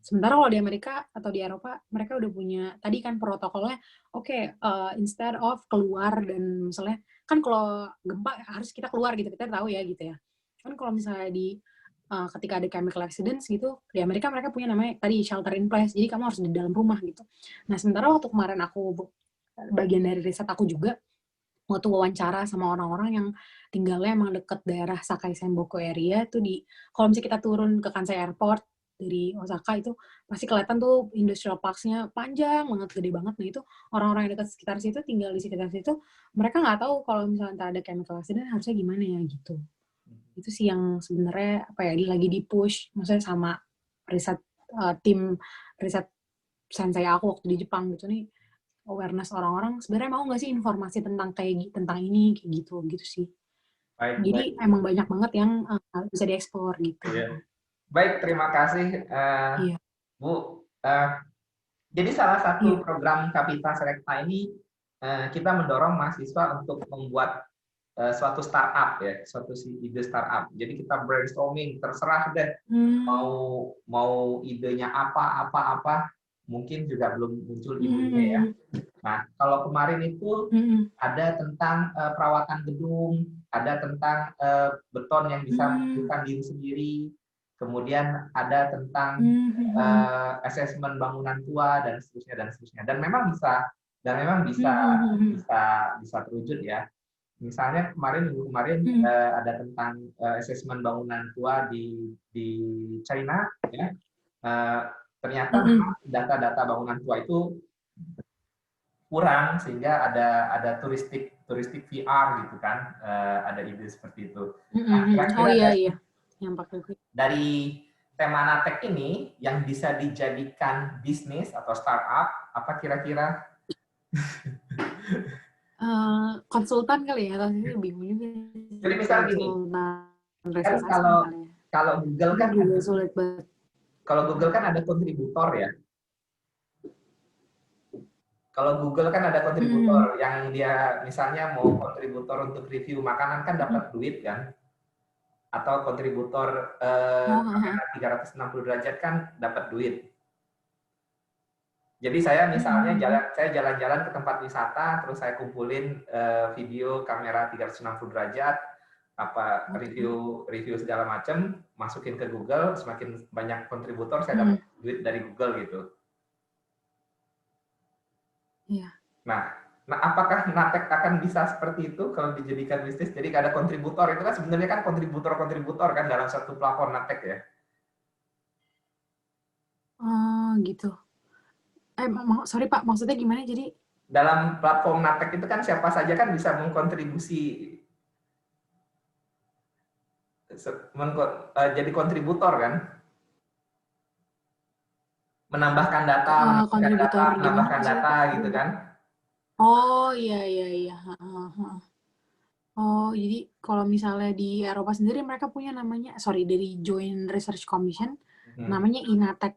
Sementara kalau di Amerika atau di Eropa, mereka udah punya, tadi kan protokolnya, oke, instead of keluar dan misalnya, kan kalau gempa harus kita keluar gitu, kita tahu ya gitu ya. Cuman kalau misalnya ketika ada chemical accidents gitu, di Amerika mereka punya namanya tadi shelter in place, jadi kamu harus di dalam rumah gitu. Nah sementara waktu kemarin bagian dari riset aku juga, waktu wawancara sama orang-orang yang tinggalnya emang deket daerah Sakai Senboku area tuh, kalau misalnya kita turun ke Kansai Airport dari Osaka itu pasti kelihatan tuh industrial parks-nya panjang banget, gede banget. Nah itu orang-orang yang dekat sekitar situ, tinggal di sekitar situ, mereka nggak tahu kalau misalnya ada chemical accident harusnya gimana ya gitu. Itu sih yang sebenarnya lagi di push, maksudnya sama riset tim riset sensei aku waktu di Jepang gitu nih, awareness orang-orang sebenarnya mau nggak sih informasi tentang tentang ini kayak gitu sih. Jadi emang banyak banget yang bisa diekspor gitu. Iya. Baik, terima kasih Iya. Bu. Jadi salah satu program Kapita Selekta ini kita mendorong mahasiswa untuk membuat suatu startup ya, suatu ide startup. Jadi kita brainstorming, terserah deh mau idenya apa, mungkin juga belum muncul idenya ya. Nah, kalau kemarin itu ada tentang perawatan gedung, ada tentang beton yang bisa menentukan diri sendiri, kemudian ada tentang asesmen bangunan tua dan seterusnya. Dan memang bisa terwujud ya. Misalnya minggu kemarin ada tentang asesmen bangunan tua di China ya. Ternyata memang data-data bangunan tua itu kurang, sehingga ada turistik VR gitu kan, ada ide seperti itu. Nah, kira-kira yang pakai dari tema Natek ini yang bisa dijadikan bisnis atau startup, apa kira-kira? Konsultan kali ya, tapi bingung juga. Jadi misal gini, kan kalau Google kan juga sulit banget. Kalau Google kan ada kontributor ya. Kalau Google kan ada kontributor yang dia misalnya mau kontributor untuk review makanan kan dapat duit kan, atau kontributor kamera 360 derajat kan dapat duit. Jadi saya misalnya jalan-jalan ke tempat wisata, terus saya kumpulin video kamera 360 derajat, review segala macam, masukin ke Google, semakin banyak kontributor saya dapat duit dari Google gitu. Iya. Nah, apakah Natek akan bisa seperti itu kalau dijadikan bisnis? Jadi ada kontributor, itu kan sebenarnya kan kontributor kan dalam satu platform Natek ya. Oh gitu. Sorry Pak, maksudnya gimana jadi? Dalam platform Natek itu kan siapa saja kan bisa mengkontribusi, jadi kontributor kan? menambahkan data, menambahkan data gitu kan? Oh iya. Oh jadi kalau misalnya di Eropa sendiri mereka punya namanya, dari Joint Research Commission, namanya INATEC,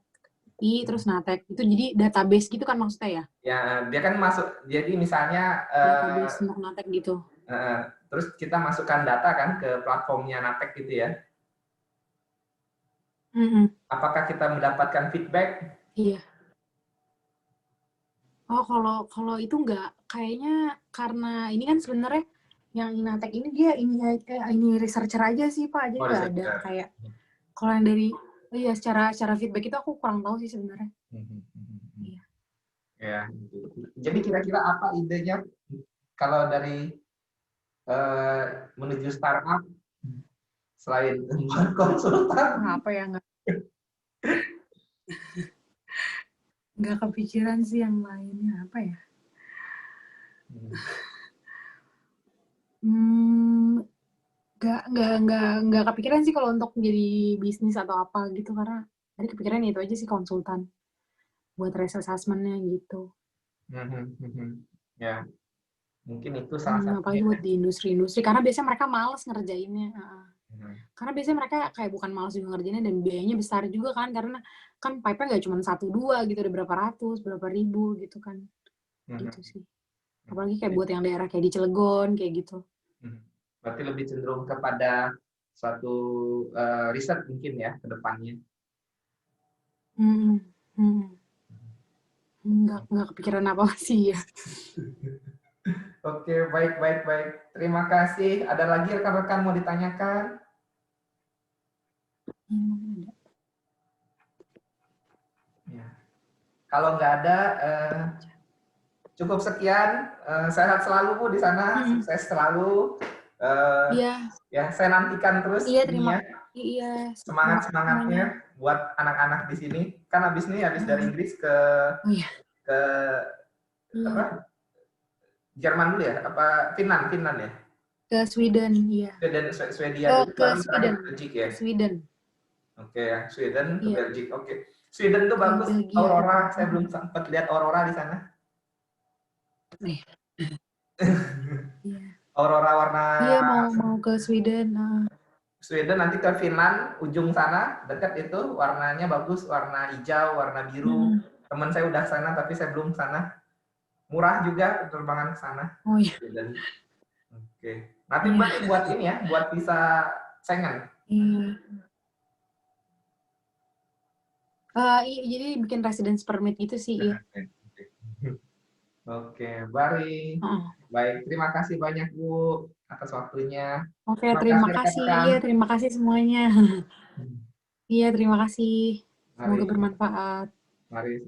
terus NATEC itu jadi database gitu kan maksudnya ya? Ya dia kan masuk, jadi misalnya database untuk NATEC gitu. Terus kita masukkan data kan ke platformnya NATEC gitu ya? Apakah kita mendapatkan feedback? Iya. Oh, kalau itu enggak, kayaknya karena ini kan sebenarnya yang Inatek ini dia ini researcher aja sih Pak, jadi nggak ada kayak kalau yang dari secara feedback itu aku kurang tahu sih sebenarnya. Iya. Ya. Jadi kira-kira apa idenya kalau dari menuju startup selain membuat konsultan? Apa ya, nggak kepikiran sih yang lainnya apa ya. Nggak kepikiran sih kalau untuk jadi bisnis atau apa gitu, karena tadi kepikiran itu aja sih, konsultan buat risk assessment-nya gitu. Ya, mungkin itu salah satunya. Apalagi buat di industri-industri, karena biasanya mereka malas ngerjainnya. Karena biasanya mereka kayak bukan malas juga ngerjainnya, dan biayanya besar juga kan, karena kan pipe-nya nggak cuma 1-2 gitu, ada berapa ratus, berapa ribu gitu kan. Gitu sih. Apalagi kayak buat yang daerah kayak di Cilegon, kayak gitu. Berarti lebih cenderung kepada suatu riset mungkin ya ke depannya. Nggak kepikiran apa sih ya. Oke, baik. Terima kasih. Ada lagi rekan-rekan mau ditanyakan? Ya. Kalau nggak ada, cukup sekian. Sehat selalu Bu di sana, sukses selalu. Iya. Ya, saya nantikan terus. Iya, Semangat-semangatnya buat anak-anak di sini. Kan habis dari Inggris ke apa? Jerman dulu ya? Apa Finland ya? Ke Sweden, iya. Swedia dulu, ke baru Sweden. Belgia ya? Sweden. Oke ya, Sweden ke Iya. Belgia. Oke. Sweden tuh bagus, Belgia. aurora. Saya belum sempat lihat aurora di sana. Iya. Aurora warna. Iya, mau ke Sweden. Sweden, nanti ke Finland, ujung sana, dekat itu, warnanya bagus, warna hijau, warna biru. Teman saya udah sana, tapi saya belum sana. Murah juga penerbangan ke sana. Oh iya. Oke. Nanti Mbak buat ini ya, buat visa Schengen. Iya. Iya, jadi bikin residence permit gitu sih, iya. Oke, baik. Terima kasih banyak Bu atas waktunya. Oke, terima kasih. Iya, terima kasih semuanya. Iya, terima kasih. Semoga bermanfaat. Mari,